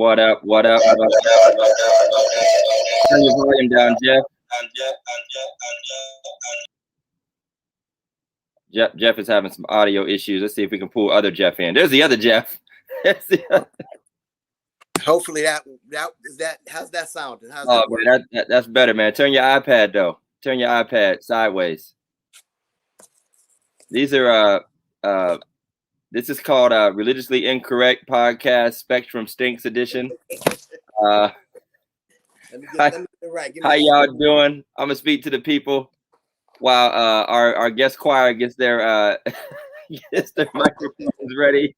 What up? What up? What up? Turn your volume down, Jeff. Jeff is having some audio issues. Let's see if we can pull other Jeff in. There's the other Jeff. Hopefully how's that sounding? Man, that's better, man. Turn your iPad though. Turn your iPad sideways. These are this is called Religiously Incorrect Podcast Spectrum Stinks Edition. How y'all doing? I'm gonna speak to the people while our guest choir gets their microphones ready.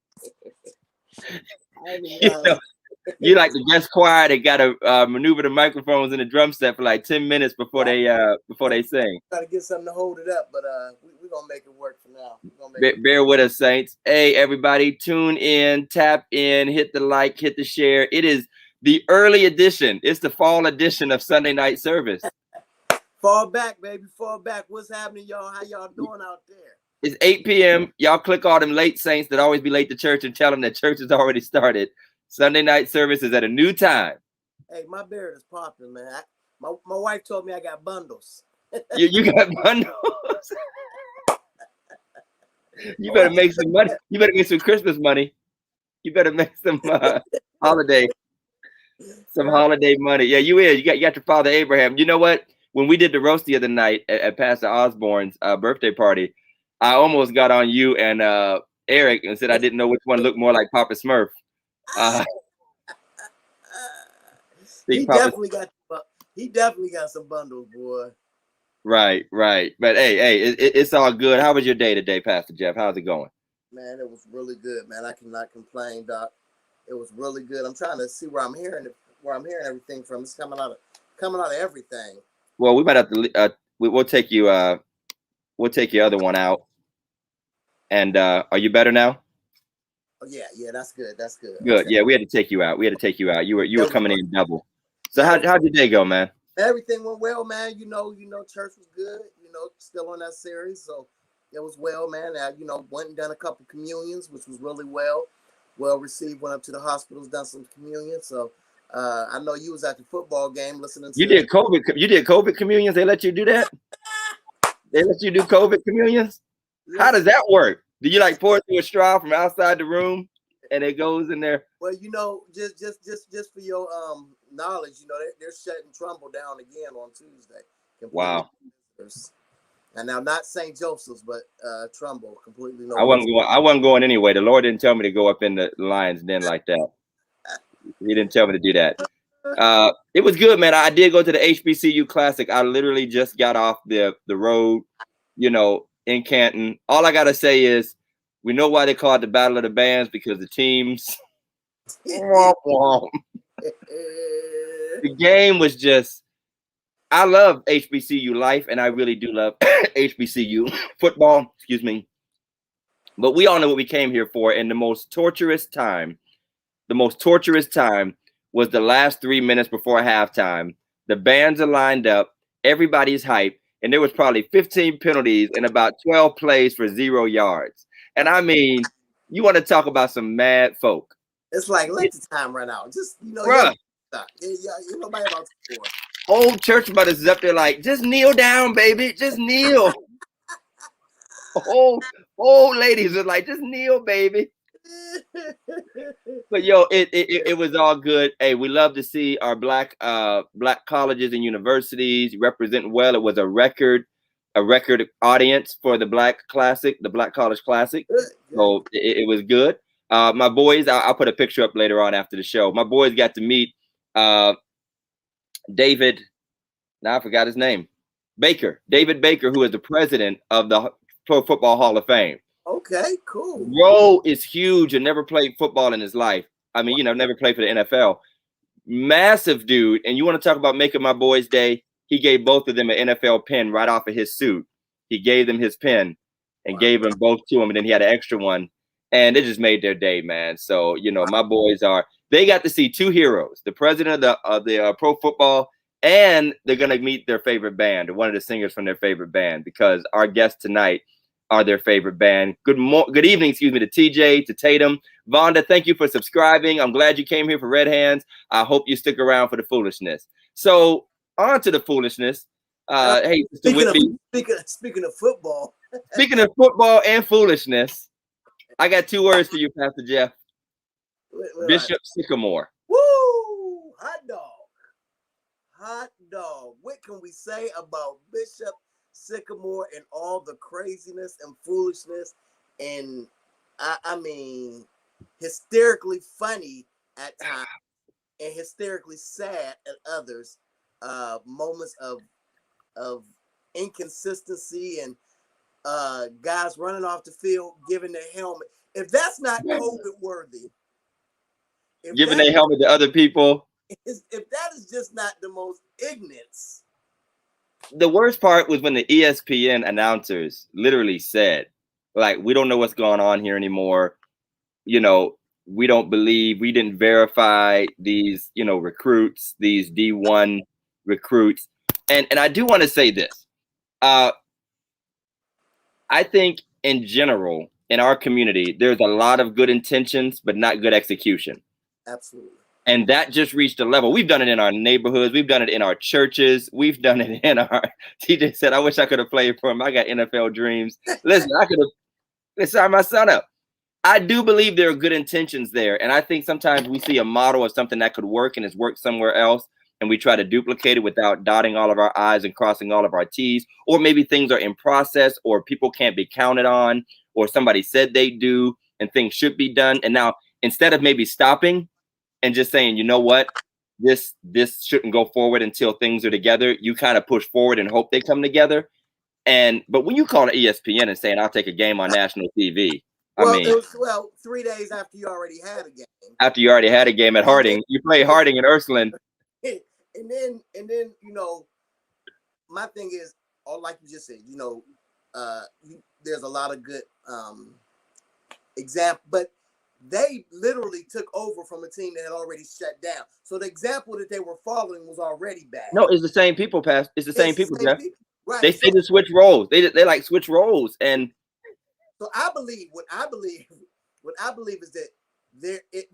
You like the guest choir, they gotta maneuver the microphones in the drum set for like 10 minutes before they sing. Gotta get something to hold it up, but we're gonna make it work for now. Bear with us, Saints. Hey, everybody, tune in, tap in, hit the like, hit the share. It is the early edition. It's the fall edition of Sunday night service. Fall back, baby. Fall back. What's happening, y'all? How y'all doing out there? It's 8 p.m. Y'all click all them late saints that always be late to church and tell them that church has already started. Sunday night service is at a new time. Hey, my beard is popping, man. My wife told me I got bundles. You got bundles? You better make some money. You better get some Christmas money. You better make some holiday money. Yeah, you is. You got your father Abraham. You know what? When we did the roast the other night at Pastor Osborne's birthday party, I almost got on you and Eric and said I didn't know which one looked more like Papa Smurf. He definitely got some bundles, boy. Right. But hey, it's all good. How was your day today, Pastor Jeff? How's it going? Man, it was really good, man. I cannot complain, Doc. It was really good. I'm trying to see where I'm hearing everything from. It's coming out of everything. Well, we might have to. We'll take you. We'll take your other one out. And are you better now? Oh, yeah, that's good. That's good. Good. Okay. Yeah, we had to take you out. You were coming in double. So how'd your day go, man? Everything went well, man. You know, church was good. Still on that series, so it was well, man. I, went and done a couple communions, which was really well received. Went up to the hospitals, done some communions. So I know you was at the football game listening to. You did COVID communions. They let you do that? They let you do COVID communions? How does that work? Do you like pour it through a straw from outside the room and it goes in there? Well, just for your knowledge, they're shutting Trumbull down again on Tuesday. Wow. And now not St. Joseph's, but Trumbull completely. I wasn't going anyway. The Lord didn't tell me to go up in the lion's den like that. He didn't tell me to do that. It was good, man. I did go to the HBCU Classic. I literally just got off the road, in Canton. All I gotta say is we know why they call it the Battle of the Bands, because the teams the game was just, I love HBCU life and I really do love HBCU football, excuse me. But we all know what we came here for, and the most torturous time was the last 3 minutes before halftime. The bands are lined up, everybody's hyped. And there was probably 15 penalties and about 12 plays for 0 yards. And I mean, you want to talk about some mad folk. It's like, let the time run out. Just, nobody about to score. Old church brothers is up there like, just kneel down, baby. Just kneel. old ladies are like, just kneel, baby. But yo, it was all good. Hey, we love to see our black colleges and universities representing well. It was a record audience for the Black College Classic. So it was good. My boys, I'll put a picture up later on after the show. My boys got to meet David. Now I forgot his name. David Baker, who is the president of the Pro Football Hall of Fame. Okay, cool. Bro is huge and never played football in his life. I mean, never played for the NFL. Massive dude. And you want to talk about making my boys' day? He gave both of them an NFL pen right off of his suit. He gave them his pen and gave them both to him. And then he had an extra one. And it just made their day, man. So, my boys they got to see two heroes, the president of the Pro Football, and they're going to meet their favorite band, one of the singers from their favorite band, because our guest tonight are their favorite band. Good evening, excuse me, to TJ, to Tatum. Vonda, thank you for subscribing. I'm glad you came here for Red Hands. I hope you stick around for the foolishness. So on to the foolishness. Hey, Mr. Whitby. Speaking of football. Speaking of football and foolishness, I got 2 words for you, Pastor Jeff. Bishop Sycamore. Woo! Hot dog. Hot dog. What can we say about Bishop Sycamore and all the craziness and foolishness and I mean hysterically funny at times and hysterically sad at others, moments of inconsistency and guys running off the field giving their helmet. If that's not COVID worthy, giving their helmet to other people, if that is just not the most ignorance. The worst part was when the ESPN announcers literally said, like, we don't know what's going on here anymore. You know, we didn't verify these, recruits, these D1 recruits. And I do want to say this. I think in general, in our community, there's a lot of good intentions, but not good execution. Absolutely. And that just reached a level. We've done it in our neighborhoods. We've done it in our churches. We've done it in our, TJ said, I wish I could have played for him. I got NFL dreams. Listen, let's sign my son up. I do believe there are good intentions there. And I think sometimes we see a model of something that could work and has worked somewhere else. And we try to duplicate it without dotting all of our I's and crossing all of our T's. Or maybe things are in process or people can't be counted on or somebody said they do and things should be done. And now instead of maybe stopping and just saying, you know what, this shouldn't go forward until things are together, you kind of push forward and hope they come together. But when you call an ESPN and saying, I'll take a game on national TV, it was 3 days after you already had a game. After you already had a game at Harding, you play Harding and Ursuline. And then, my thing is, like you just said, there's a lot of good example, but they literally took over from a team that had already shut down. So the example that they were following was already bad. No, it's the same people, Pat. It's the same people, Jeff. Right. They say to switch roles. They like switch roles. And so what I believe is that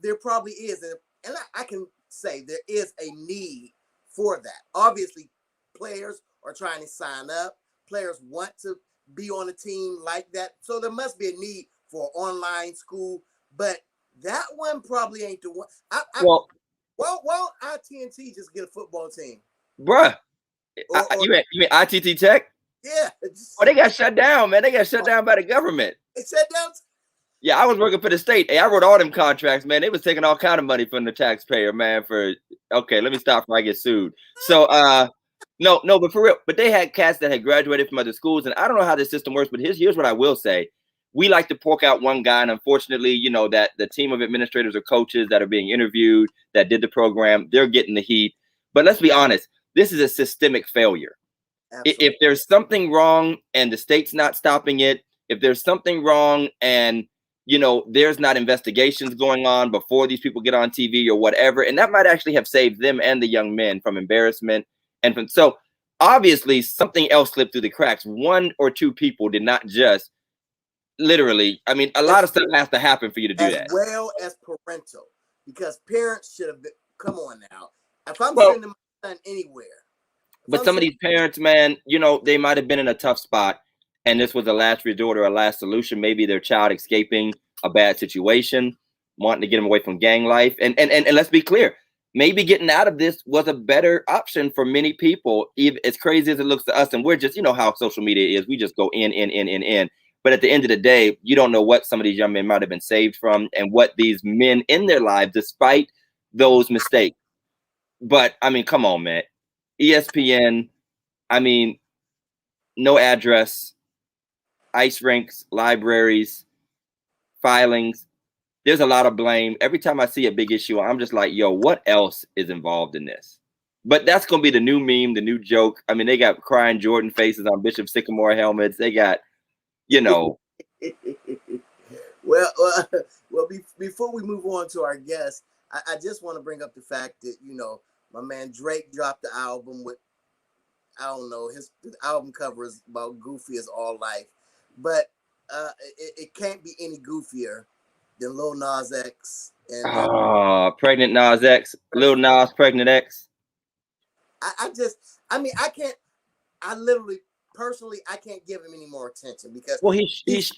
there probably is, and I can say there is a need for that. Obviously, players are trying to sign up. Players want to be on a team like that. So there must be a need for an online school. But that one probably ain't the one. Why don't ITNT just get a football team? Bruh. You mean ITT Tech? Yeah. They got shut down, man. They got shut down by the government. It shut down? Yeah, I was working for the state. Hey, I wrote all them contracts, man. They was taking all kind of money from the taxpayer, man. Okay, let me stop before I get sued. So, no, but for real. But they had cats that had graduated from other schools, and I don't know how this system works, but here's what I will say. We like to pork out one guy, and unfortunately, that the team of administrators or coaches that are being interviewed that did the program, they're getting the heat. But let's be honest, this is a systemic failure. Absolutely. If there's something wrong and the state's not stopping it, if there's something wrong and there's not investigations going on before these people get on TV or whatever, and that might actually have saved them and the young men from embarrassment. So obviously something else slipped through the cracks. 1 or 2 people did not just literally, a lot of stuff has to happen for you to do that. As well as parental, because parents should have been, come on now. If I'm sending my son anywhere. But some of these parents, man, they might have been in a tough spot and this was a last resort or a last solution. Maybe their child escaping a bad situation, wanting to get them away from gang life. And let's be clear, maybe getting out of this was a better option for many people, even as crazy as it looks to us. And we're just, how social media is. We just go in. But at the end of the day, you don't know what some of these young men might have been saved from and what these men in their lives, despite those mistakes. But, come on, man. ESPN, no address, ice rinks, libraries, filings. There's a lot of blame. Every time I see a big issue, I'm just like, yo, what else is involved in this? But that's going to be the new meme, the new joke. They got crying Jordan faces on Bishop Sycamore helmets. They got, Before we move on to our guest, I just want to bring up the fact that, my man Drake dropped the album with, I don't know, his album cover is about goofy as all life. But it can't be any goofier than Lil Nas X and pregnant Nas X, Lil Nas pregnant X. I mean, I can't. I literally, personally, I can't give him any more attention because he's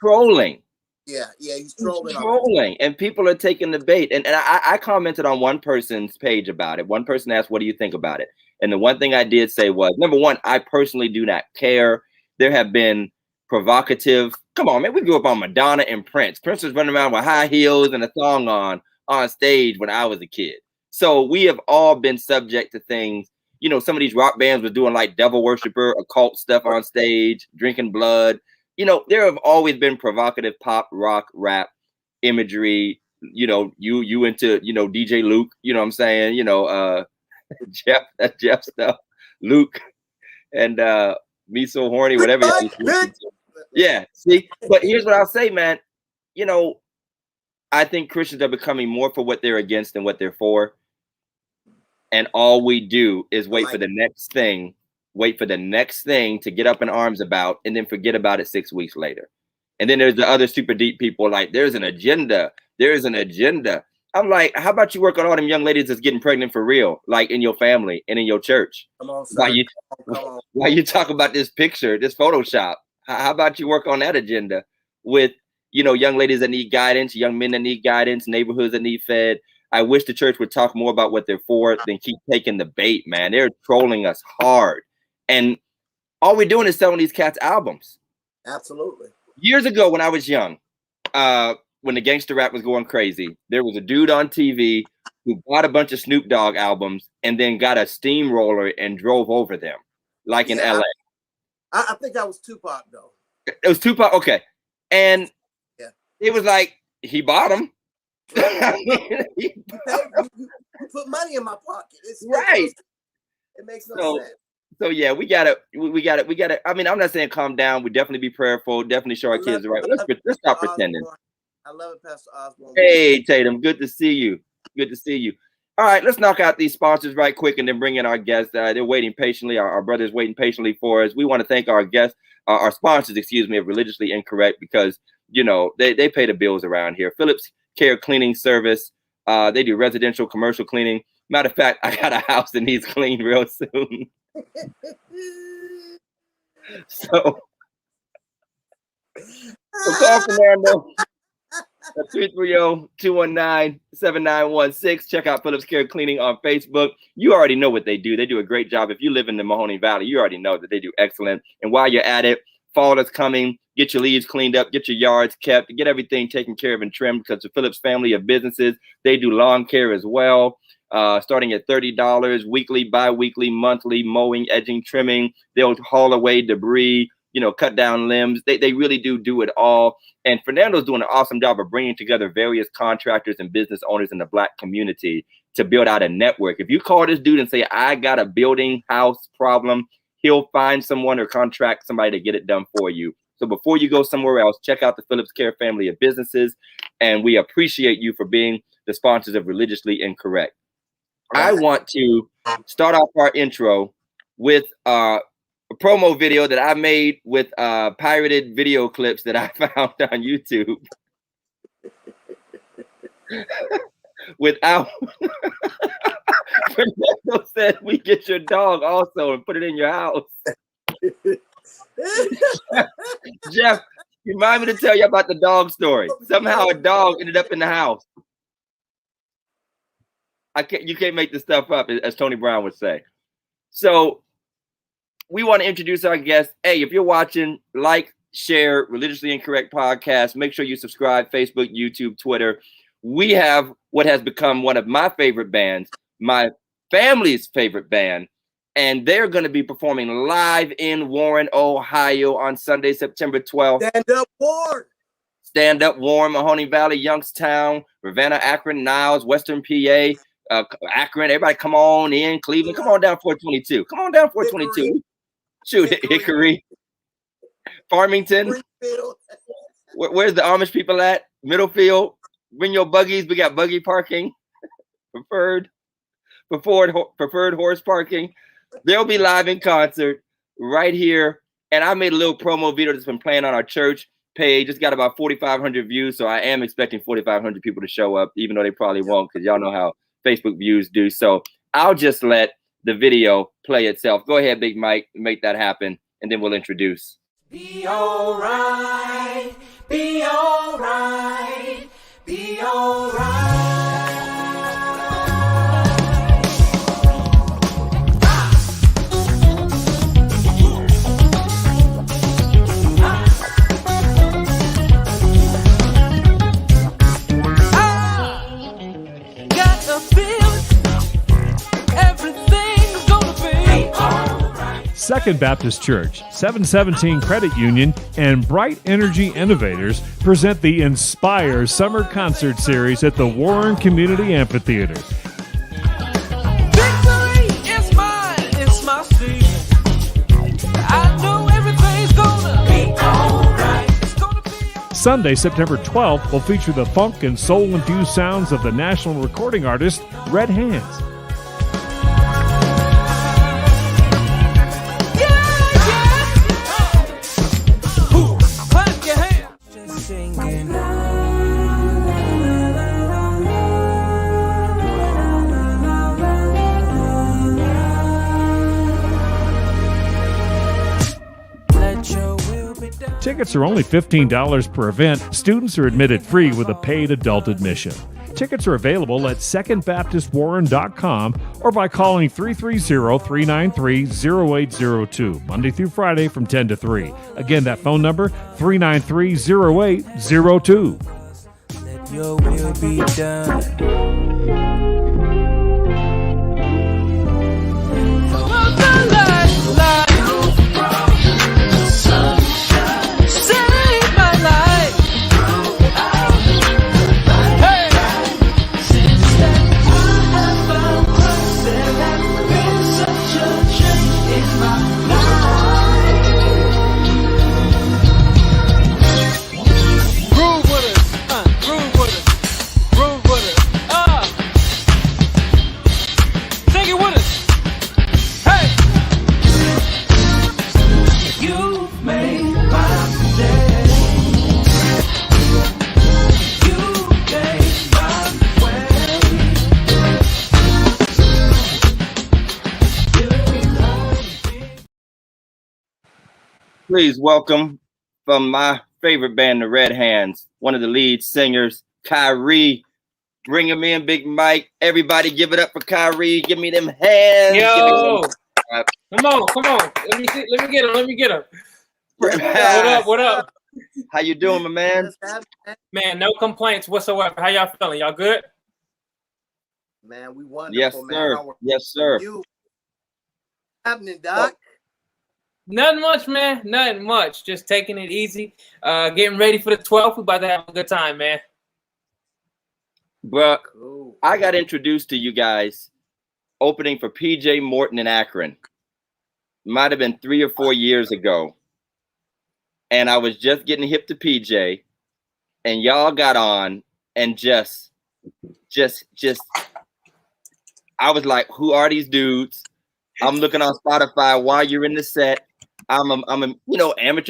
trolling. Yeah, he's trolling. He's trolling, and people are taking the bait. And I commented on one person's page about it. One person asked, "What do you think about it?" And the one thing I did say was, number one, I personally do not care. There have been provocative. Come on, man. We grew up on Madonna and Prince. Prince was running around with high heels and a thong on stage when I was a kid. So we have all been subject to things. Some of these rock bands were doing like devil worshiper, occult stuff on stage, drinking blood. There have always been provocative pop, rock, rap imagery. You into, DJ Luke, you know what I'm saying? Jeff, that's Jeff stuff. Luke and Me So Horny, whatever. Yeah, see? But here's what I'll say, man. I think Christians are becoming more for what they're against than what they're for. And all we do is wait for the next thing to get up in arms about, and then forget about it 6 weeks later. And then there's the other super deep people like, there's an agenda. I'm like, how about you work on all them young ladies that's getting pregnant for real, like in your family and in your church? Come on, son. Why you talk about this picture, this Photoshop? How about you work on that agenda with, young ladies that need guidance, young men that need guidance, neighborhoods that need fed? I wish the church would talk more about what they're for than keep taking the bait, man. They're trolling us hard. And all we're doing is selling these cats albums. Absolutely. Years ago when I was young, when the gangster rap was going crazy, there was a dude on TV who bought a bunch of Snoop Dogg albums and then got a steamroller and drove over them, like in LA. I think that was Tupac, though. It was Tupac? Okay. And it was like, he bought them. You put money in my pocket. Right. It makes no sense. So yeah, we gotta. I mean, I'm not saying calm down. We definitely be prayerful. Definitely show our kids the right. Let's stop pretending. I love it, Pastor Osborne. Hey Tatum, good to see you. All right, let's knock out these sponsors right quick and then bring in our guests. They're waiting patiently. Our brothers waiting patiently for us. We want to thank our guests, our sponsors, of Religiously Incorrect, because they pay the bills around here. Phillips Care Cleaning Service. They do residential, commercial cleaning. Matter of fact, I got a house that needs cleaned real soon. So call Fernando at 330-219-7916. Check out Phillips Care Cleaning on Facebook. You already know what they do. They do a great job. If you live in the Mahoning Valley, you already know that they do excellent. And while you're at it, fall is coming. Get your leaves cleaned up, get your yards kept, get everything taken care of and trimmed, because the Phillips family of businesses, they do lawn care as well. Starting at $30 weekly, bi-weekly, monthly, mowing, edging, trimming. They'll haul away debris, cut down limbs. They really do it all. And Fernando's doing an awesome job of bringing together various contractors and business owners in the Black community to build out a network. If you call this dude and say, I got a building house problem, he'll find someone or contract somebody to get it done for you. So before you go somewhere else, check out the Phillips Care family of businesses. And we appreciate you for being the sponsors of Religiously Incorrect. I want to start off our intro with a promo video that I made with pirated video clips that I found on YouTube. Without Fernando said, we get your dog also and put it in your house. Jeff, remind me to tell you about the dog story. Somehow a dog ended up in the house. You can't make this stuff up, as Tony Brown would say. So we want to introduce our guest. Hey, if you're watching, like, share Religiously Incorrect podcast. Make sure you subscribe, Facebook, YouTube, Twitter. We have what has become one of my favorite bands, my family's favorite band, and they're going to be performing live in Warren, Ohio on Sunday, September 12th. Stand Up Warren. Stand Up Warren, Mahoning Valley, Youngstown, Ravenna, Akron, Niles, Western PA. Akron, everybody come on in. Cleveland, come on down 422. Come on down 422. Shoot, Hickory. Farmington. Where's the Amish people at? Middlefield. Bring your buggies. We got buggy parking. Preferred horse parking. They'll be live in concert right here And I made a little promo video that's been playing on our church page. It's got about 4,500 views, so I am expecting 4,500 people to show up, even though they probably won't, because y'all know how Facebook views do. So I'll just let the video play itself. Go ahead, Big Mike, make that happen, and then we'll introduce. Be alright, be alright, be alright. Second Baptist Church, 717 Credit Union, and Bright Energy Innovators present the Inspire Summer Concert Series at the Warren Community Amphitheater. Victory is mine, it's my season. I know everything's gonna be alright. It's gonna be alright. Sunday, September 12th, will feature the funk and soul-infused sounds of the national recording artist, Red Hands. Tickets are only $15 per event. Students are admitted free with a paid adult admission. Tickets are available at secondbaptistwarren.com or by calling 330-393-0802, Monday through Friday from 10 to 3. Again, that phone number, 393-0802. Let your will be done. Please welcome from my favorite band, the Red Hands, one of the lead singers, Kyrie. Bring him in, Big Mike. Everybody give it up for Kyrie. Give me them hands. Yo, come on. Let me get him. What up? How you doing, my man? Man, no complaints whatsoever. How y'all feeling? Y'all good? Man, we wonderful, yes, sir. Man. Yes, sir. You happening, Doc? Nothing much, man. Nothing much. Just taking it easy. Getting ready for the 12th. We about to have a good time, man. Bruh, Cool. I got introduced to you guys opening for PJ Morton in Akron. Might have been 3 or 4 years ago. And I was just getting hip to PJ. And y'all got on and just I was like, who are these dudes? I'm looking on Spotify while you're in the set. I'm a amateur, I'm a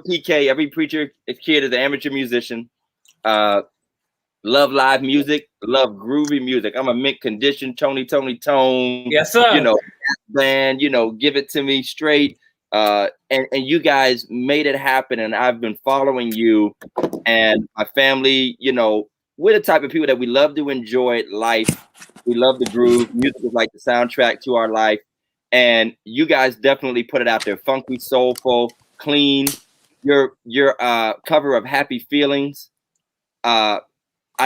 PK, every preacher kid is an amateur musician. Love live music, love groovy music. I'm a mint condition, Tony Tone. Yes, sir. Band, give it to me straight. And you guys made it happen, and I've been following you and my family. We're the type of people that we love to enjoy life. We love the groove. Music is like the soundtrack to our life. And you guys definitely put it out there. Funky, soulful, clean. Your cover of Happy Feelings. I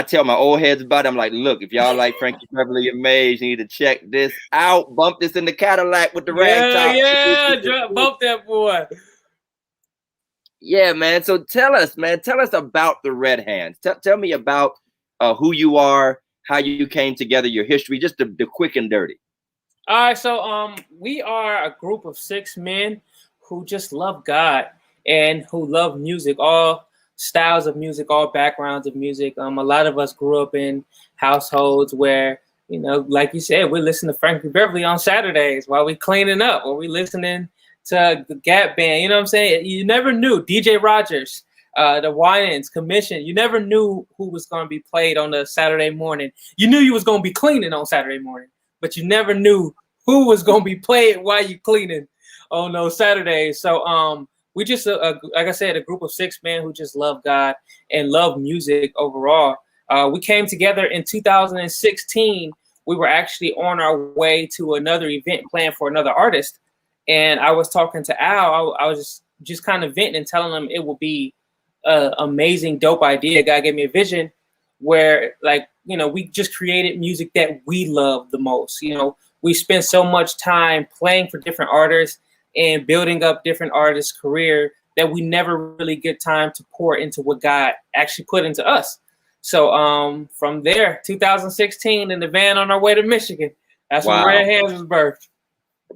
tell my old heads about it. I'm like, look, if y'all like Frankie Beverly and Maze, you need to check this out. Bump this in the Cadillac with the ragtop. Yeah, bump that boy. Yeah, man. So tell us about the Red Hands. Tell me about who you are, how you came together, your history, just the quick and dirty. All right, so we are a group of 6 men who just love God and who love music, all styles of music, all backgrounds of music. A lot of us grew up in households where, like you said, we listen to Frankie Beverly on Saturdays while we cleaning up, or we listening to the Gap Band. You know what I'm saying? You never knew. DJ Rogers, the Winans Commission. You never knew who was going to be played on the Saturday morning. You knew you was going to be cleaning on Saturday morning, but you never knew who was going to be played while you cleaning on those Saturdays. So we just, like I said, a group of 6 men who just love God and love music overall. We came together in 2016. We were actually on our way to another event planned for another artist. And I was talking to Al. I was just kind of venting and telling him it would be an amazing, dope idea. God gave me a vision where, like, you know, we just created music that we love the most. You know, we spent so much time playing for different artists and building up different artists' career that we never really get time to pour into what God actually put into us. So from there, 2016, in the van on our way to Michigan, that's when Red Hands was birthed.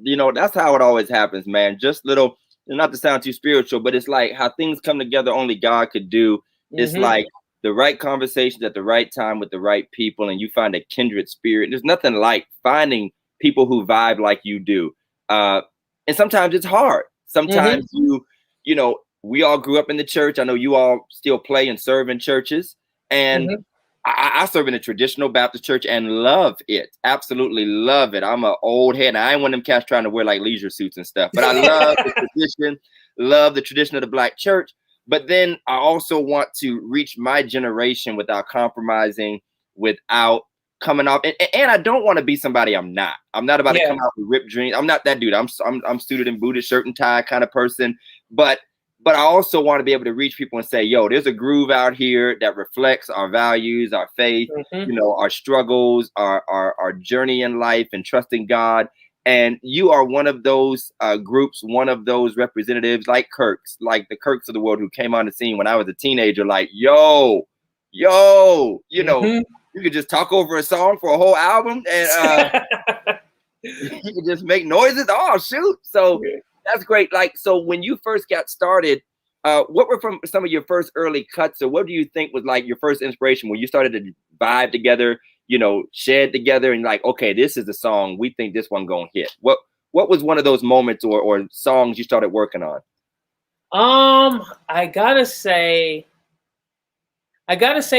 You know, that's how it always happens, man. Just little, not to sound too spiritual, but it's like how things come together only God could do. It's like the right conversations at the right time with the right people, and you find a kindred spirit. There's nothing like finding people who vibe like you do. And sometimes it's hard. Sometimes you know, we all grew up in the church. I know you all still play and serve in churches. And I serve in a traditional Baptist church and love it. Absolutely love it. I'm an old head. And I ain't one of them cats trying to wear like leisure suits and stuff. But I love the tradition, love the tradition of the Black church. But then I also want to reach my generation without compromising, without coming off. And I don't want to be somebody I'm not. I'm not about to come out with ripped jeans. I'm not that dude. I'm suited and booted, shirt and tie kind of person. But I also want to be able to reach people and say, yo, there's a groove out here that reflects our values, our faith, you know, our struggles, our journey in life and trusting God. And you are one of those groups, one of those representatives like Kirks, like the Kirks of the world who came on the scene when I was a teenager, like, yo, you know, you could just talk over a song for a whole album and you could just make noises. Oh, shoot. So that's great. Like, so when you first got started, what were from some of your first early cuts, or what do you think was like your first inspiration when you started to vibe together, you know, shed together and like, okay, this is the song, we think this one gonna hit? What was one of those moments or songs you started working on? I gotta say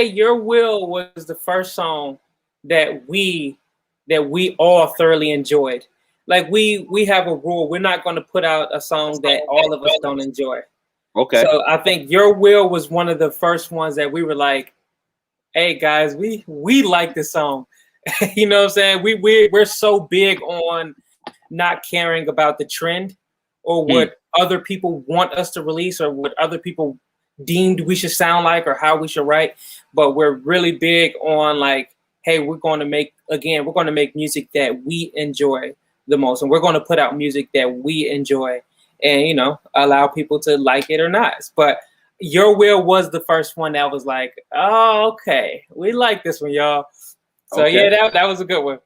Your Will was the first song that we all thoroughly enjoyed. Like we have a rule. We're not going to put out a song that all of us don't enjoy. Okay. So I think Your Will was one of the first ones that we were like, hey guys, we like this song. You know what I'm saying? We're so big on not caring about the trend or what other people want us to release or what other people deemed we should sound like or how we should write. But we're really big on like, hey, we're going to make music that we enjoy the most, and we're going to put out music that we enjoy and, you know, allow people to like it or not. But Your Will was the first one that was like, oh, okay, we like this one, y'all. So yeah, that was a good one.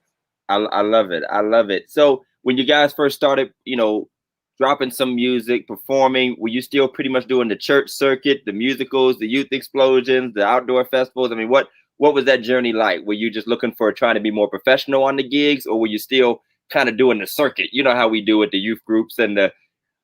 I love it. I love it. So when you guys first started, you know, dropping some music, performing, were you still pretty much doing the church circuit, the musicals, the youth explosions, the outdoor festivals? I mean, what was that journey like? Were you just looking for trying to be more professional on the gigs, or were you still kind of doing the circuit? You know how we do it, the youth groups and the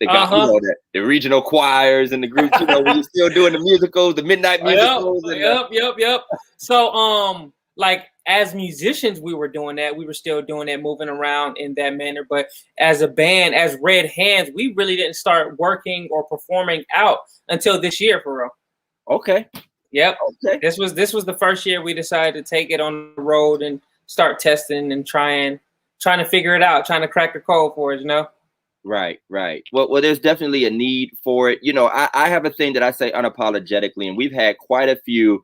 you know, the regional choirs and the groups, you know, were you still doing the musicals, the midnight musicals? Yep. So like as musicians, we were doing that. We were still doing that, moving around in that manner. But as a band, as Red Hands, we really didn't start working or performing out until this year, for real. Okay. Yep. Okay. This was the first year we decided to take it on the road and start testing and trying to figure it out, trying to crack the code for it, you know? Right. Well, there's definitely a need for it. You know, I have a thing that I say unapologetically, and we've had quite a few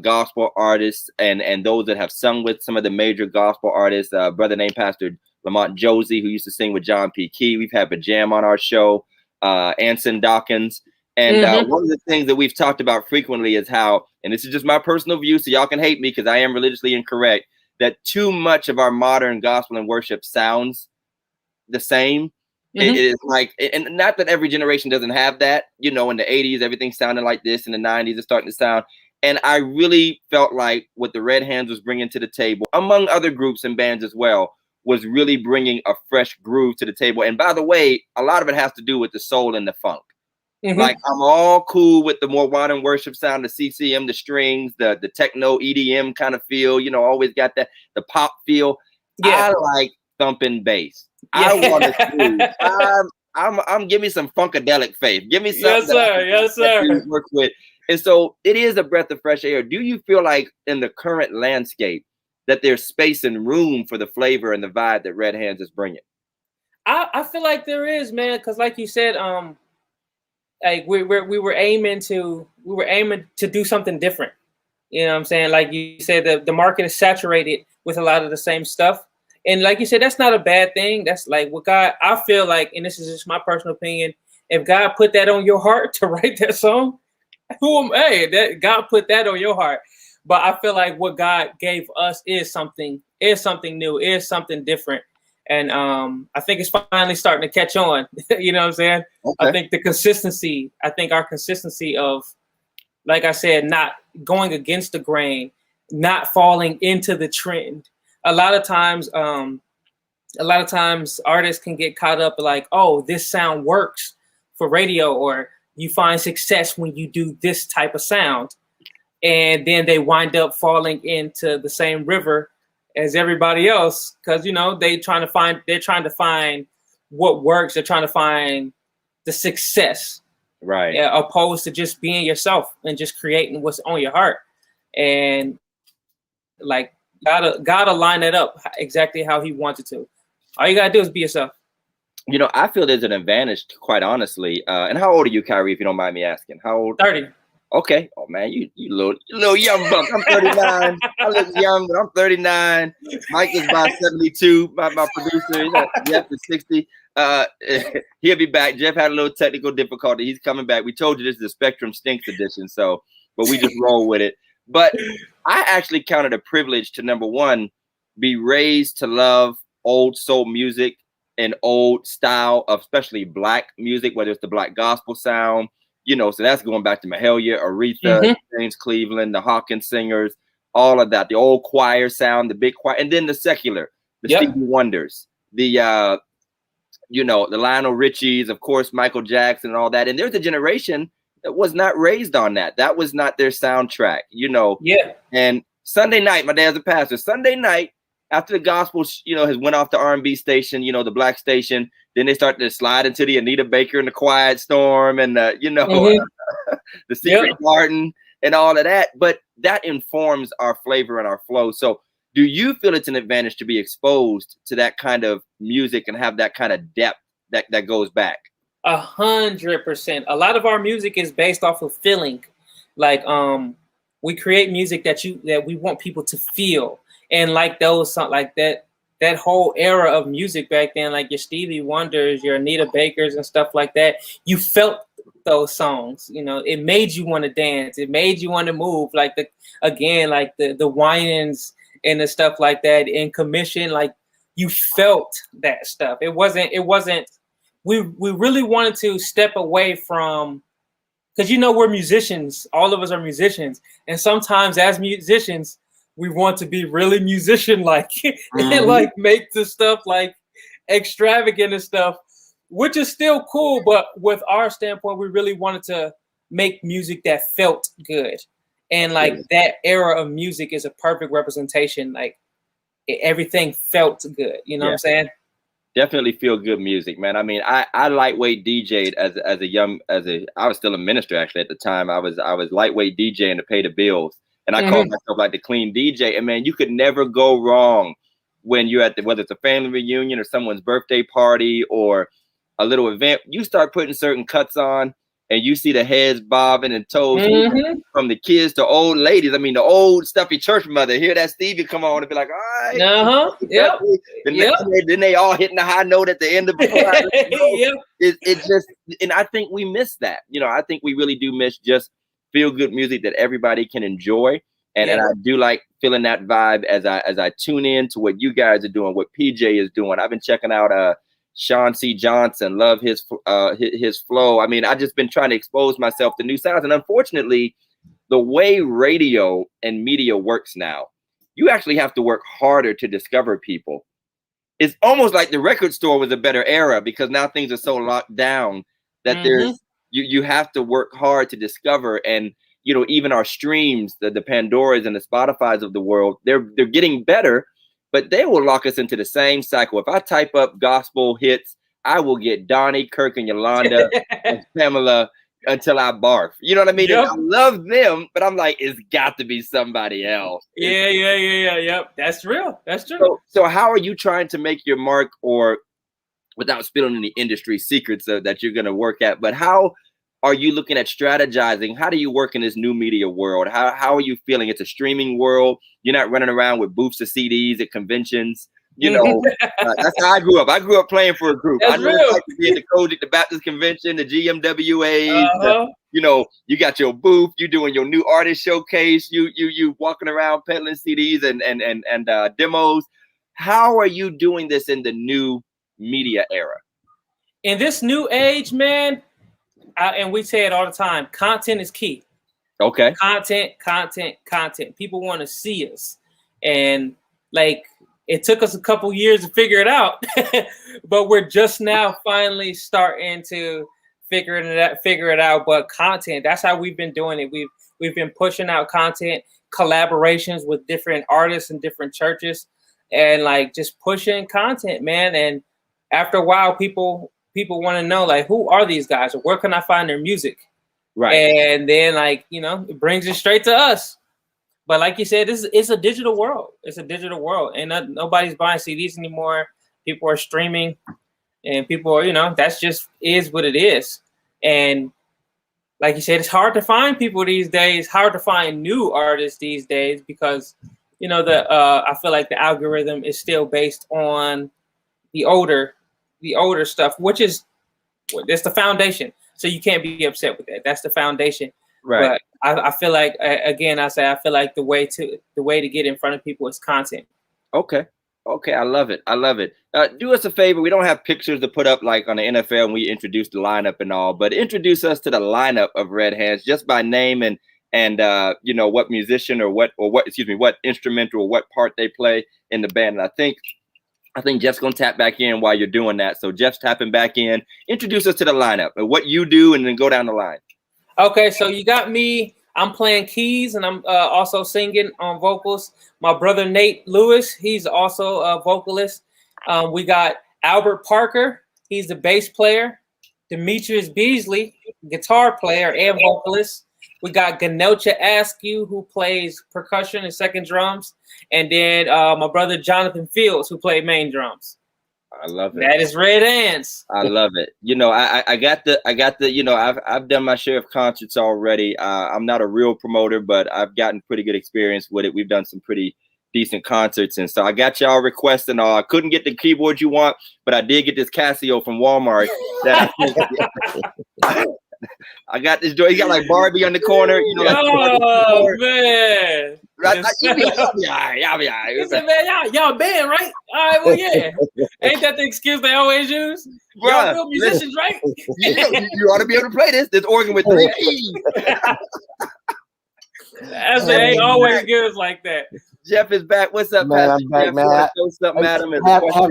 gospel artists and those that have sung with some of the major gospel artists, brother named Pastor Lamont Josie, who used to sing with John P. Key. We've had Bajam on our show, Anson Dawkins. And one of the things that we've talked about frequently is how, and this is just my personal view, so y'all can hate me because I am religiously incorrect, that too much of our modern gospel and worship sounds the same. It is like, and not that every generation doesn't have that, you know, in the 80s, everything sounded like this. In the 90s, it's starting to sound. And I really felt like what the Red Hands was bringing to the table, among other groups and bands as well, was really bringing a fresh groove to the table. And by the way, a lot of it has to do with the soul and the funk. Like, I'm all cool with the more modern worship sound, the CCM, the strings, the techno EDM kind of feel, you know, always got that, the pop feel. I like thumping bass. I want to I'm give me some funkadelic faith. Give me something. Yes, sir. Work with. And so it is a breath of fresh air. Do you feel like in the current landscape that there's space and room for the flavor and the vibe that Red Hands is bringing? I feel like there is, man, because like you said, like we were aiming to do something different. You know what I'm saying? Like you said, the market is saturated with a lot of the same stuff. And like you said, that's not a bad thing. That's like what God, I feel like, and this is just my personal opinion, if God put that on your heart to write that song, that God put that on your heart. But I feel like what God gave us is something new, is something different. And I think it's finally starting to catch on. You know what I'm saying? Okay. I think our consistency of, like I said, not going against the grain, not falling into the trend. A lot of times artists can get caught up like, oh, this sound works for radio, or you find success when you do this type of sound. And then they wind up falling into the same river as everybody else, because, you know, they're trying to find what works. They're trying to find the success, right? Opposed to just being yourself and just creating what's on your heart. And like, gotta line it up exactly how he wanted to. All you gotta do is be yourself. You know, I feel there's an advantage, quite honestly. And how old are you, Kyrie, if you don't mind me asking? How old? 30. Okay. Oh man, you little young buck. I'm 39. I look young, but I'm 39. Mike is about 72. My producer, he's up to 60. He'll be back. Jeff had a little technical difficulty. He's coming back. We told you this is the Spectrum Stinks edition, but we just roll with it. But I actually count it a privilege to, number one, be raised to love old soul music and old style of especially Black music, whether it's the Black gospel sound. You know, so that's going back to Mahalia, Aretha, James Cleveland, the Hawkins singers, all of that, the old choir sound, the big choir, and then the secular, the Stevie Wonders, the the Lionel Richies, of course, Michael Jackson and all that. And there's a generation that was not raised on that. That was not their soundtrack, you know. Yeah. And Sunday night, my dad's a pastor. Sunday night, after the gospel, has went off the R&B station, the Black station. Then they start to slide into the Anita Baker and the Quiet Storm and the Secret Garden and all of that. But that informs our flavor and our flow. So do you feel it's an advantage to be exposed to that kind of music and have that kind of depth that goes back? 100%. A lot of our music is based off of feeling. Like we create music that we want people to feel. And like those, like that whole era of music back then, like your Stevie Wonders, your Anita Bakers and stuff like that, you felt those songs. It made you want to dance. It made you want to move. Like the whinings and the stuff like that in Commission, like you felt that stuff. It wasn't. We really wanted to step away from, because we're musicians. All of us are musicians, and sometimes as musicians, we want to be really musician-like and like make the stuff like extravagant and stuff, which is still cool. But with our standpoint, we really wanted to make music that felt good. And like that era of music is a perfect representation. Like everything felt good. You know what I'm saying? Definitely feel good music, man. I mean, I lightweight DJ'd I was still a minister actually at the time. I was lightweight DJing to pay the bills. And I called myself like the clean DJ. And man, you could never go wrong when you're at whether it's a family reunion or someone's birthday party or a little event. You start putting certain cuts on and you see the heads bobbing and toes from the kids to old ladies. I mean, the old stuffy church mother, hear that Stevie come on and be like, all right. Then they all hitting the high note at the end of the It just, and I think we miss that. I think we really do miss just feel good music that everybody can enjoy. And I do like feeling that vibe as I tune in to what you guys are doing, what PJ is doing. I've been checking out Sean C. Johnson, love his flow. I mean, I've just been trying to expose myself to new sounds. And unfortunately, the way radio and media works now, you actually have to work harder to discover people. it's almost like the record store was a better era because now things are so locked down that there's you have to work hard to discover. And even our streams, the Pandoras and the Spotifys of the world, they're getting better, but they will lock us into the same cycle. If I type up gospel hits, I will get Donnie, Kirk, and Yolanda and Pamela until I barf. You know what I mean? Yep. I love them, but I'm like, it's got to be somebody else. Yeah. Yep. That's real. That's true. So how are you trying to make your mark, or without spilling any industry secrets that you're going to work at, but how are you looking at strategizing? How do you work in this new media world? How are you feeling? It's a streaming world. You're not running around with booths of CDs at conventions. That's how I grew up. I grew up playing for a group. That's I know real. it's like to be in the Kojic, the Baptist Convention, the GMWAs. You got your booth. You doing your new artist showcase. You walking around peddling CDs and demos. How are you doing this in the new media era? In this new age, man, and we say it all the time, content is key. Okay. Content. People want to see us. And like, it took us a couple years to figure it out, but we're just now finally starting to figure it out. But content, that's how we've been doing it. We've been pushing out content, collaborations with different artists and different churches, and like just pushing content, man. And after a while, people want to know, like, who are these guys, or where can I find their music? Right. And then, like, it brings it straight to us. But like you said, it's a digital world. It's a digital world, and nobody's buying CDs anymore. People are streaming, and people are, that's just is what it is. And like you said, it's hard to find people these days. Hard to find new artists these days because I feel like the algorithm is still based on the older stuff, which is it's the foundation. So you can't be upset with that. That's the foundation. Right. But I feel like, again, I feel like the way to get in front of people is content. Okay. I love it. Do us a favor. We don't have pictures to put up like on the NFL, and we introduce the lineup and all, but introduce us to the lineup of Red Hands just by name and what musician or what instrumental or what part they play in the band. And I think Jeff's gonna tap back in while you're doing that. So Jeff's tapping back in. Introduce us to the lineup and what you do, and then go down the line. Okay, so you got me. I'm playing keys, and I'm also singing on vocals. My brother Nate Lewis, he's also a vocalist. We got Albert Parker, he's the bass player. Demetrius Beasley, guitar player and vocalist. We got Ganocha Askew, who plays percussion and second drums. And then my brother Jonathan Fields, who played main drums. I love it. That is Red Hands. I love it. I got the I've done my share of concerts already. I'm not a real promoter, but I've gotten pretty good experience with it. We've done some pretty decent concerts, and so I got y'all requests and all. I couldn't get the keyboard you want, but I did get this Casio from Walmart. I got this joy. You got like Barbie on the corner. Man. Right? I'll be all right. He said, man, y'all band, right? All right, well, yeah. Ain't that the excuse they always use? Y'all real musicians, right? You ought to be able to play this organ with 3 keys. That's it. Ain't always good like that. Jeff is back. What's up, man? Pastor I'm back, Jeff? man. Throw something